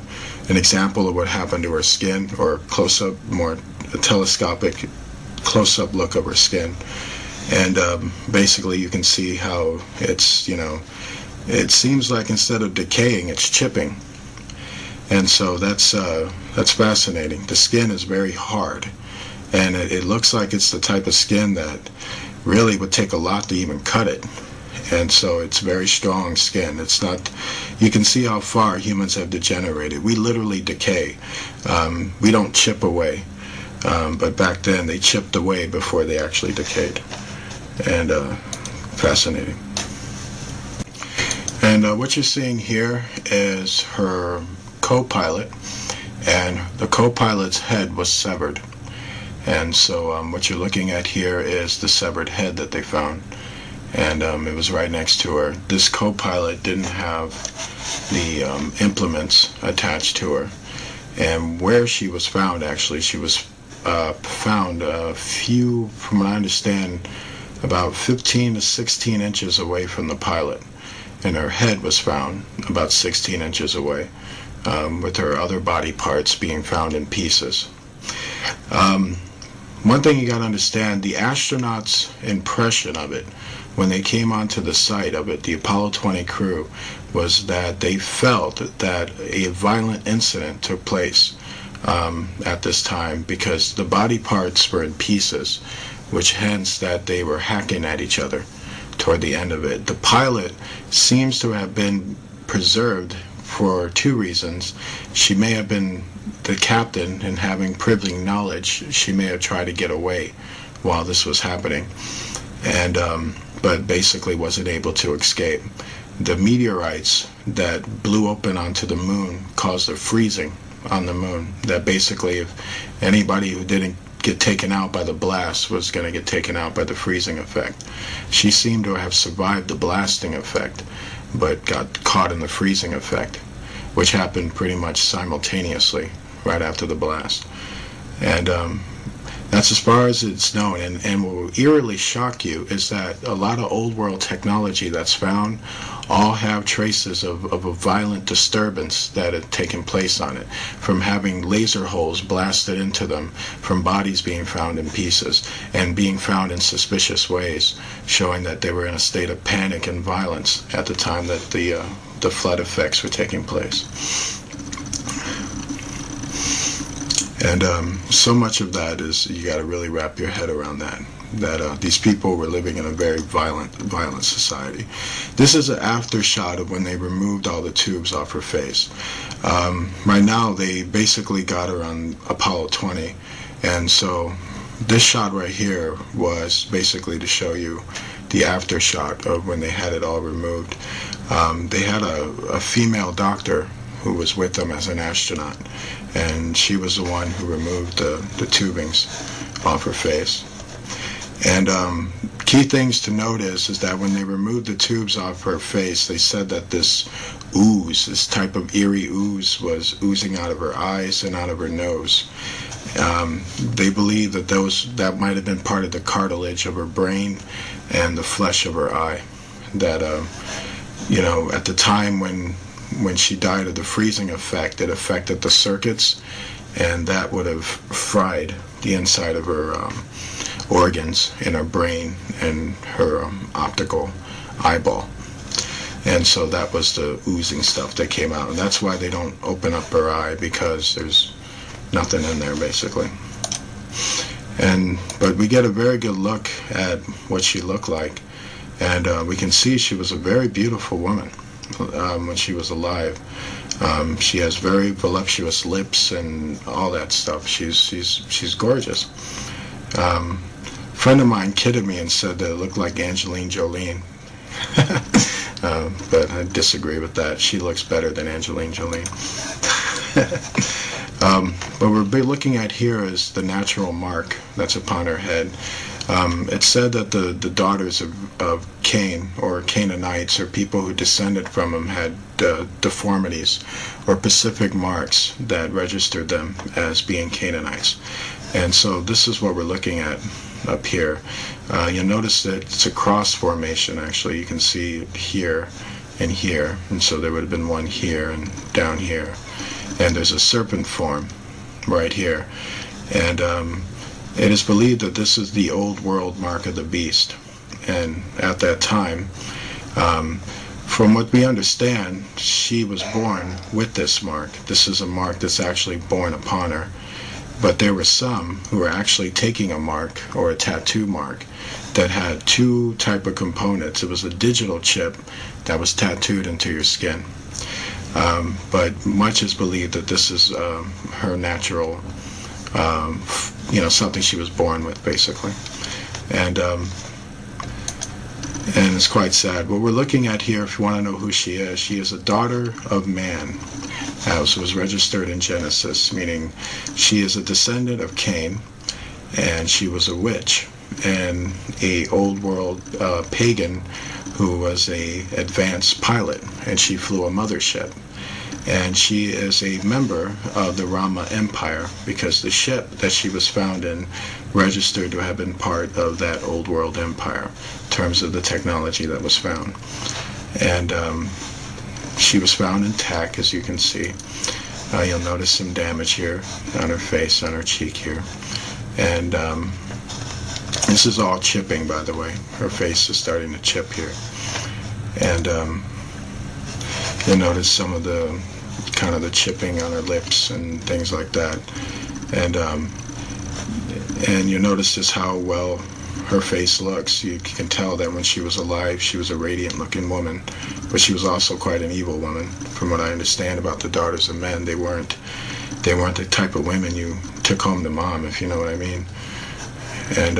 Speaker 13: an example of what happened to her skin, or close-up, more telescopic close-up look of her skin. And basically you can see how it's, it seems like instead of decaying, it's chipping. And so that's fascinating. The skin is very hard, and it looks like it's the type of skin that really would take a lot to even cut it. And so it's very strong skin. It's not, you can see how far humans have degenerated. We literally decay. We don't chip away. But back then they chipped away before they actually decayed. And fascinating. And what you're seeing here is her co-pilot, and the co-pilot's head was severed. And so what you're looking at here is the severed head that they found, and it was right next to her. This co-pilot didn't have the implements attached to her, and where she was found, actually, she was found a few, from what I understand, about 15 to 16 inches away from the pilot, and her head was found about 16 inches away, with her other body parts being found in pieces. One thing you got to understand, the astronauts' impression of it when they came onto the site of it, the Apollo 20 crew, was that they felt that a violent incident took place at this time, because the body parts were in pieces, which hence that they were hacking at each other toward the end of it. The pilot seems to have been preserved for two reasons. She may have been the captain, and having privileged knowledge, she may have tried to get away while this was happening, and but basically wasn't able to escape. The meteorites that blew open onto the moon caused a freezing on the moon, that basically if anybody who didn't get taken out by the blast was going to get taken out by the freezing effect. She seemed to have survived the blasting effect, but got caught in the freezing effect, which happened pretty much simultaneously right after the blast. And that's as far as it's known. And what will eerily shock you is that a lot of old world technology that's found all have traces of a violent disturbance that had taken place on it, from having laser holes blasted into them, from bodies being found in pieces and being found in suspicious ways, showing that they were in a state of panic and violence at the time that the flood effects were taking place. And so much of that is, you got to really wrap your head around that these people were living in a very violent society. This is an after shot of when they removed all the tubes off her face. Right now, they basically got her on Apollo 20, and so this shot right here was basically to show you the after shot of when they had it all removed. They had a female doctor who was with them as an astronaut, and she was the one who removed the tubings off her face. And key things to note is that when they removed the tubes off her face, they said that this ooze, this type of eerie ooze, was oozing out of her eyes and out of her nose. They believe that that might have been part of the cartilage of her brain and the flesh of her eye. That at the time when she died of the freezing effect, it affected the circuits, and that would have fried the inside of her organs in her brain and her optical eyeball. And so that was the oozing stuff that came out. And that's why they don't open up her eye, because there's nothing in there, basically. But we get a very good look at what she looked like. And we can see she was a very beautiful woman when she was alive. She has very voluptuous lips and all that stuff. She's gorgeous. A friend of mine kidded me and said that it looked like Angelina Jolie. But I disagree with that. She looks better than Angelina Jolie. What we're looking at here is the natural mark that's upon her head. It's said that the daughters of Cain, or Canaanites, or people who descended from him, had deformities or specific marks that registered them as being Canaanites. And so this is what we're looking at up here. You'll notice that it's a cross formation, actually. You can see it here and here. And so there would have been one here and down here. And there's a serpent form right here. And it is believed that this is the old world mark of the beast. And at that time, from what we understand, she was born with this mark. This is a mark that's actually born upon her. But there were some who were actually taking a mark, or a tattoo mark, that had two type of components. It was a digital chip that was tattooed into your skin. But much is believed that this is her natural, something she was born with, basically. And it's quite sad. What we're looking at here, if you want to know who she is a daughter of man, as was registered in Genesis, meaning she is a descendant of Cain, and she was a witch and a old world pagan who was a advanced pilot, and she flew a mothership. And she is a member of the Rama Empire, because the ship that she was found in registered to have been part of that old world empire in terms of the technology that was found. And she was found intact, as you can see. You'll notice some damage here on her face, on her cheek here. And this is all chipping, by the way. Her face is starting to chip here. And you'll notice some of the kind of the chipping on her lips and things like that. And you notice just how well her face looks. You can tell that when she was alive, she was a radiant looking woman, but she was also quite an evil woman. From what I understand about the daughters of men, they weren't the type of women you took home to mom, if you know what I mean. And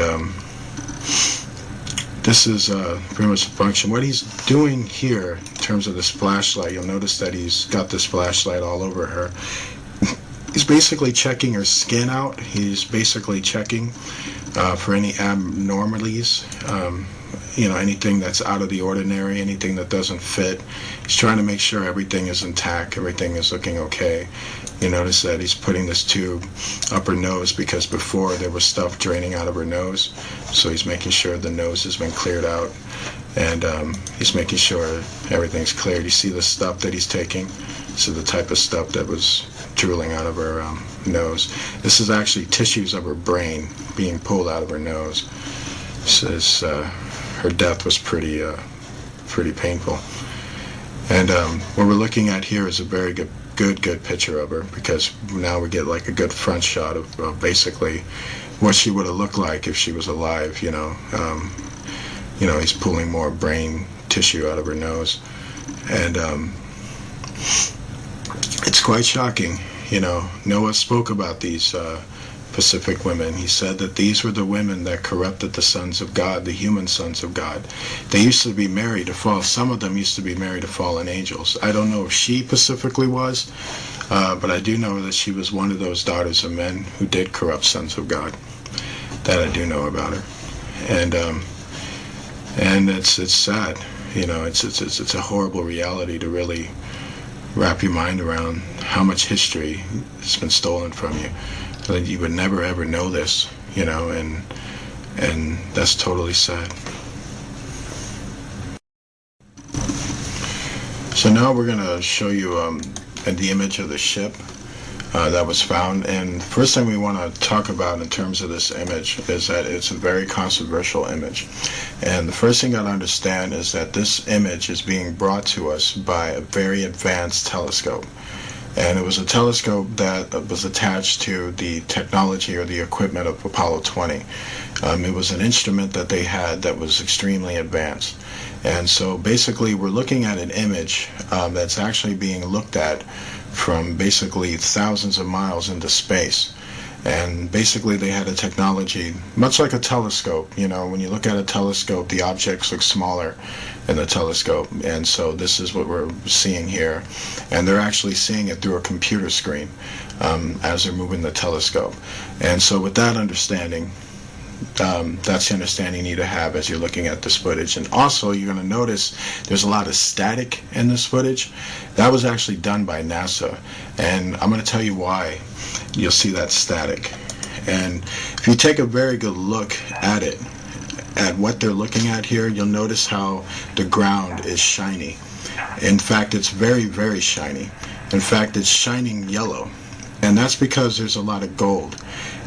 Speaker 13: this is pretty much the function. What he's doing here in terms of this flashlight, you'll notice that he's got this flashlight all over her. He's basically checking her skin out. He's basically checking for any abnormalities, anything that's out of the ordinary, anything that doesn't fit. He's trying to make sure everything is intact, everything is looking okay. You notice that he's putting this tube up her nose, because before there was stuff draining out of her nose. So he's making sure the nose has been cleared out, and he's making sure everything's cleared. You see the stuff that he's taking? So the type of stuff that was drooling out of her nose. This is actually tissues of her brain being pulled out of her nose. Says her death was pretty painful. And what we're looking at here is a very good picture of her, because now we get like a good front shot of basically what she would have looked like if she was alive. He's pulling more brain tissue out of her nose, and it's quite shocking. Noah spoke about these Pacific women. He said that these were the women that corrupted the sons of God, the human sons of God. They used to be married to fall. Some of them used to be married to fallen angels. I don't know if she specifically was, but I do know that she was one of those daughters of men who did corrupt sons of God. That I do know about her, and it's sad. It's a horrible reality to really wrap your mind around how much history has been stolen from you. That you would never ever know this, and that's totally sad. So now we're going to show you the image of the ship. that was found. And the first thing we want to talk about in terms of this image is that it's a very controversial image. And the first thing you got to understand is that this image is being brought to us by a very advanced telescope. And it was a telescope that was attached to the technology or the equipment of Apollo 20. It was an instrument that they had that was extremely advanced. And so basically we're looking at an image that's actually being looked at from basically thousands of miles into space. And basically they had a technology, much like a telescope. You know, when you look at a telescope, the objects look smaller in the telescope. And so this is what we're seeing here. And they're actually seeing it through a computer screen as they're moving the telescope. And so with that understanding, that's the understanding you need to have as you're looking at this footage. And also you're going to notice there's a lot of static in this footage. That was actually done by NASA, and I'm going to tell you why you'll see that static. And if you take a very good look at it, at what they're looking at here, you'll notice how the ground is shiny. In fact, it's very, very shiny. In fact, it's shining yellow, and that's because there's a lot of gold.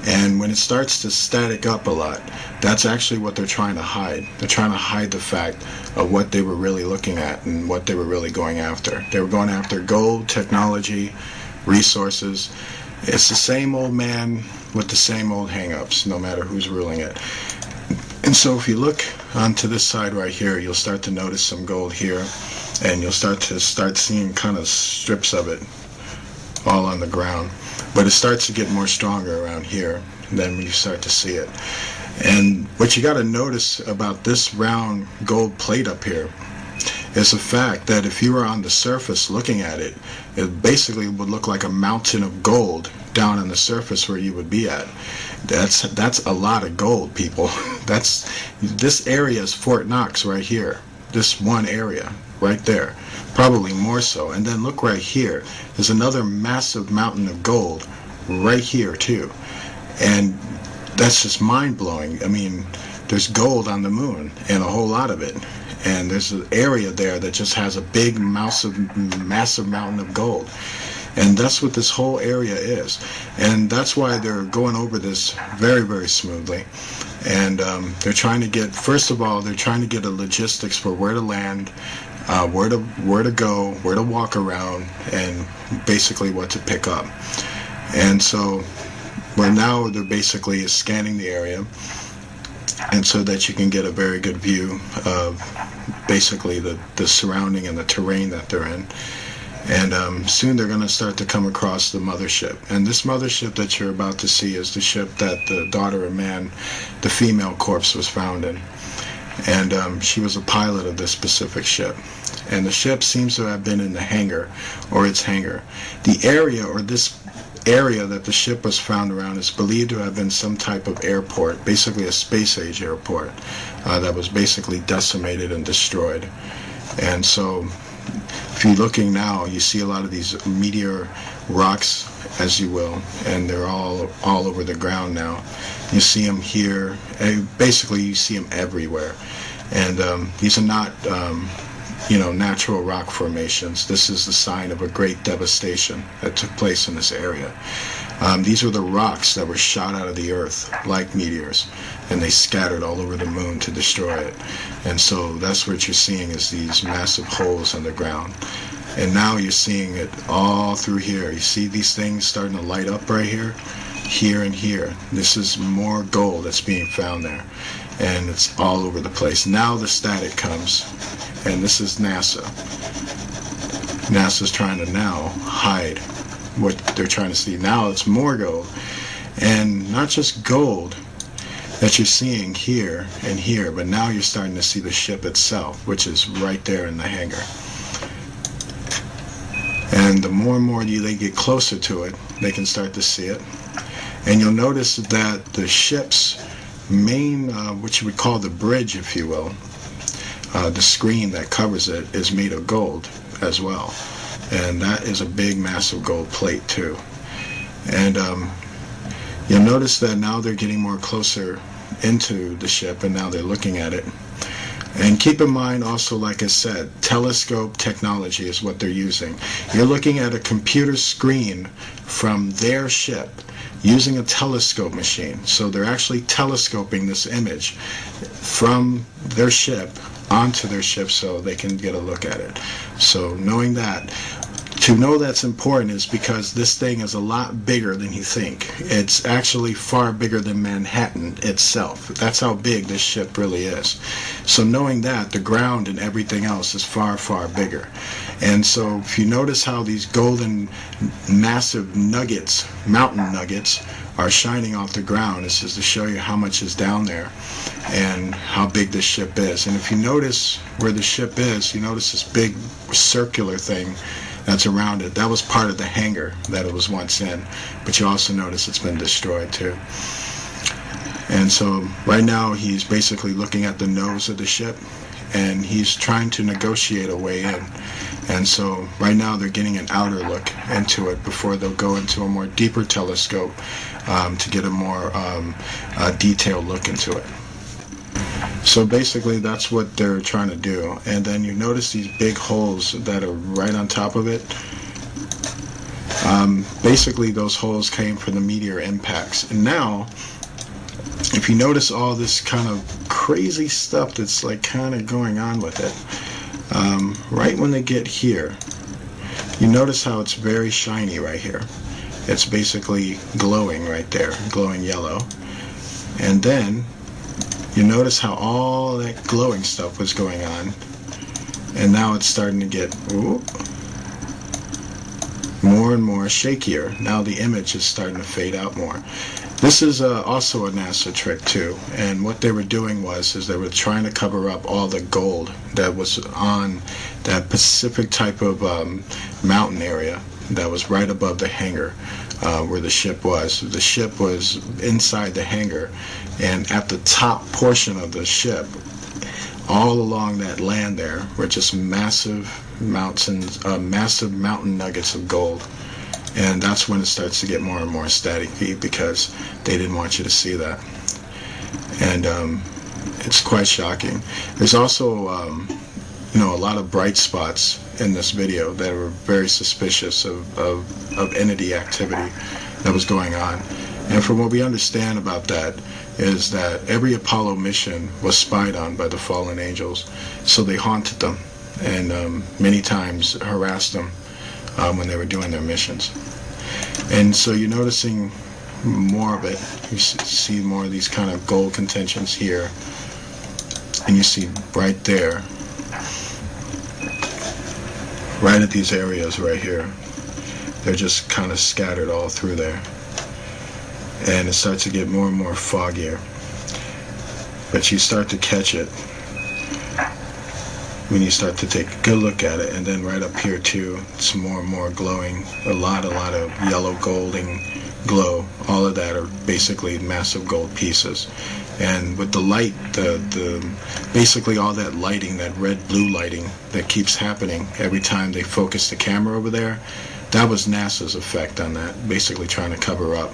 Speaker 13: And when it starts to static up a lot, that's actually what they're trying to hide. They're trying to hide the fact of what they were really looking at and what they were really going after. They were going after gold, technology, resources. It's the same old man with the same old hang-ups, no matter who's ruling it. And so if you look onto this side right here, you'll start to notice some gold here, and you'll start seeing kind of strips of it all on the ground. But it starts to get more stronger around here, and then you start to see it. And what you got to notice about this round gold plate up here is the fact that if you were on the surface looking at it, it basically would look like a mountain of gold down on the surface where you would be at. That's a lot of gold, people. This area is Fort Knox right here. This one area right there, probably more so. And then look right here, there's another massive mountain of gold right here too. And that's just mind-blowing. I mean, there's gold on the moon, and a whole lot of it. And there's an area there that just has a big massive mountain of gold. And that's what this whole area is. And that's why they're going over this very, very smoothly. And they're trying to get, first of all, they're trying to get a logistics for where to land, where to go, where to walk around, and basically what to pick up. And so where now they're basically scanning the area, and so that you can get a very good view of basically the surrounding and the terrain that they're in. And soon they're going to start to come across the mothership. And this mothership that you're about to see is the ship that the daughter of man, the female corpse, was found in. And she was a pilot of this specific ship. And the ship seems to have been in the hangar, or its hangar. The area, or this area that the ship was found around, is believed to have been some type of airport, basically a space-age airport, that was basically decimated and destroyed. And so if you're looking now, you see a lot of these meteor rocks, as you will, and they're all over the ground now. You see them here, and basically you see them everywhere. And these are not natural rock formations. This is the sign of a great devastation that took place in this area. These were the rocks that were shot out of the earth like meteors, and they scattered all over the moon to destroy it. And so that's what you're seeing, is these massive holes in the ground. And now you're seeing it all through here. You see these things starting to light up right here, here and here. This is more gold that's being found there, and it's all over the place. Now the static comes, and this is NASA. NASA's trying to now hide what they're trying to see. Now it's more gold, and not just gold that you're seeing here and here, but now you're starting to see the ship itself, which is right there in the hangar. And the more and more they get closer to it, they can start to see it. And you'll notice that the ship's main, what you would call the bridge, if you will, the screen that covers it, is made of gold as well. And that is a big, massive gold plate too. And you'll notice that now they're getting more closer into the ship, and now they're looking at it. And keep in mind also, like I said, telescope technology is what they're using. You're looking at a computer screen from their ship using a telescope machine. So they're actually telescoping this image from their ship onto their ship so they can get a look at it. So knowing that, to know that's important is because this thing is a lot bigger than you think. It's actually far bigger than Manhattan itself. That's how big this ship really is. So knowing that, the ground and everything else is far, far bigger. And so if you notice how these golden, massive nuggets, mountain nuggets, are shining off the ground, it's just to show you how much is down there and how big this ship is. And if you notice where the ship is, you notice this big circular thing that's around it. That was part of the hangar that it was once in, but you also notice it's been destroyed too. And so right now he's basically looking at the nose of the ship and he's trying to negotiate a way in. And so right now they're getting an outer look into it before they'll go into a more deeper telescope to get a more detailed look into it. So basically that's what they're trying to do. And then you notice these big holes that are right on top of it. Basically those holes came from the meteor impacts. And now, if you notice all this kind of crazy stuff that's like kind of going on with it, right when they get here, you notice how it's very shiny right here. It's basically glowing right there, glowing yellow. And then you notice how all that glowing stuff was going on, and now it's starting to get more and more shakier. Now the image is starting to fade out more. This is also a NASA trick too, and what they were doing is they were trying to cover up all the gold that was on that Pacific type of mountain area that was right above the hangar where the ship was. The ship was inside the hangar, and at the top portion of the ship, all along that land there, were just massive mountains, massive mountain nuggets of gold. And that's when it starts to get more and more staticky because they didn't want you to see that. And it's quite shocking. There's also, a lot of bright spots in this video that were very suspicious of entity activity that was going on. And from what we understand about that is that every Apollo mission was spied on by the fallen angels. So they haunted them and many times harassed them when they were doing their missions. And so you're noticing more of it. You see more of these kind of gold contentions here. And you see right there, right at these areas right here, they're just kind of scattered all through there. And it starts to get more and more foggier. But you start to catch it when you start to take a good look at it. And then right up here too, it's more and more glowing. A lot of yellow golding glow. All of that are basically massive gold pieces. And with the light, basically all that lighting, that red-blue lighting that keeps happening every time they focus the camera over there, that was NASA's effect on that, basically trying to cover up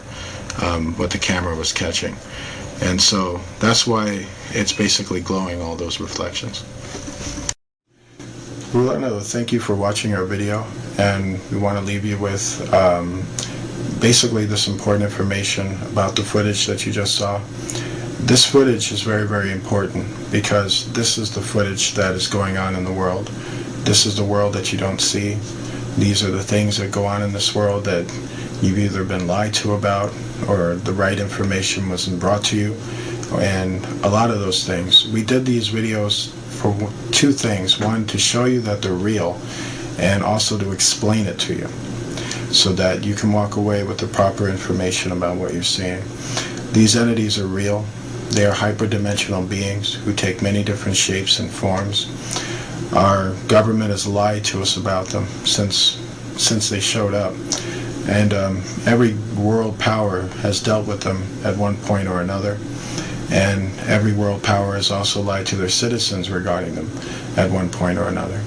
Speaker 13: what the camera was catching. And so that's why it's basically glowing all those reflections. We want to thank you for watching our video, and we want to leave you with basically this important information about the footage that you just saw. This footage is very, very important because this is the footage that is going on in the world. This is the world that you don't see. These are the things that go on in this world that you've either been lied to about or the right information wasn't brought to you, and a lot of those things. We did these videos for two things. One, to show you that they're real, and also to explain it to you so that you can walk away with the proper information about what you're seeing. These entities are real. They are hyperdimensional beings who take many different shapes and forms. Our government has lied to us about them since they showed up. And every world power has dealt with them at one point or another. And every world power has also lied to their citizens regarding them at one point or another.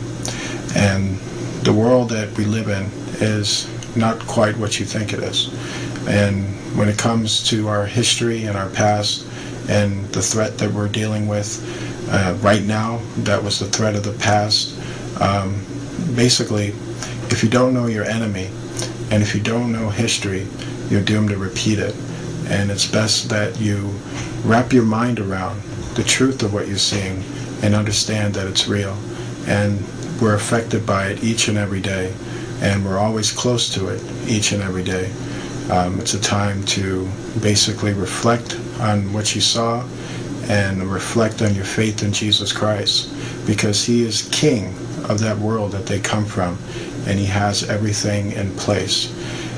Speaker 13: And the world that we live in is not quite what you think it is. And when it comes to our history and our past and the threat that we're dealing with,
Speaker 3: Right now, that was the threat of the past. Basically, if you don't know your enemy, and if you don't know history, you're doomed to repeat it. And it's best that you wrap your mind around the truth of what you're seeing and understand that it's real. And we're affected by it each and every day, and we're always close to it each and every day. It's a time to basically reflect on what you saw and reflect on your faith in Jesus Christ, because he is king of that world that they come from, and he has everything in place.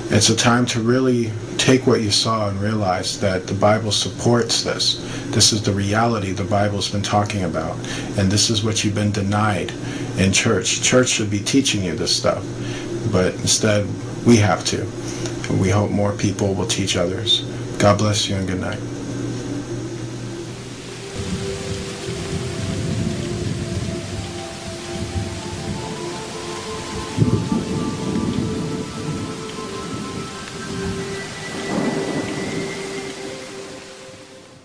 Speaker 3: It's a time to really take what you saw and realize that the Bible supports this. This is the reality the Bible's been talking about, and this is what you've been denied in church. Church should be teaching you this stuff, but instead we have to. We hope more people will teach others. God bless you and good night.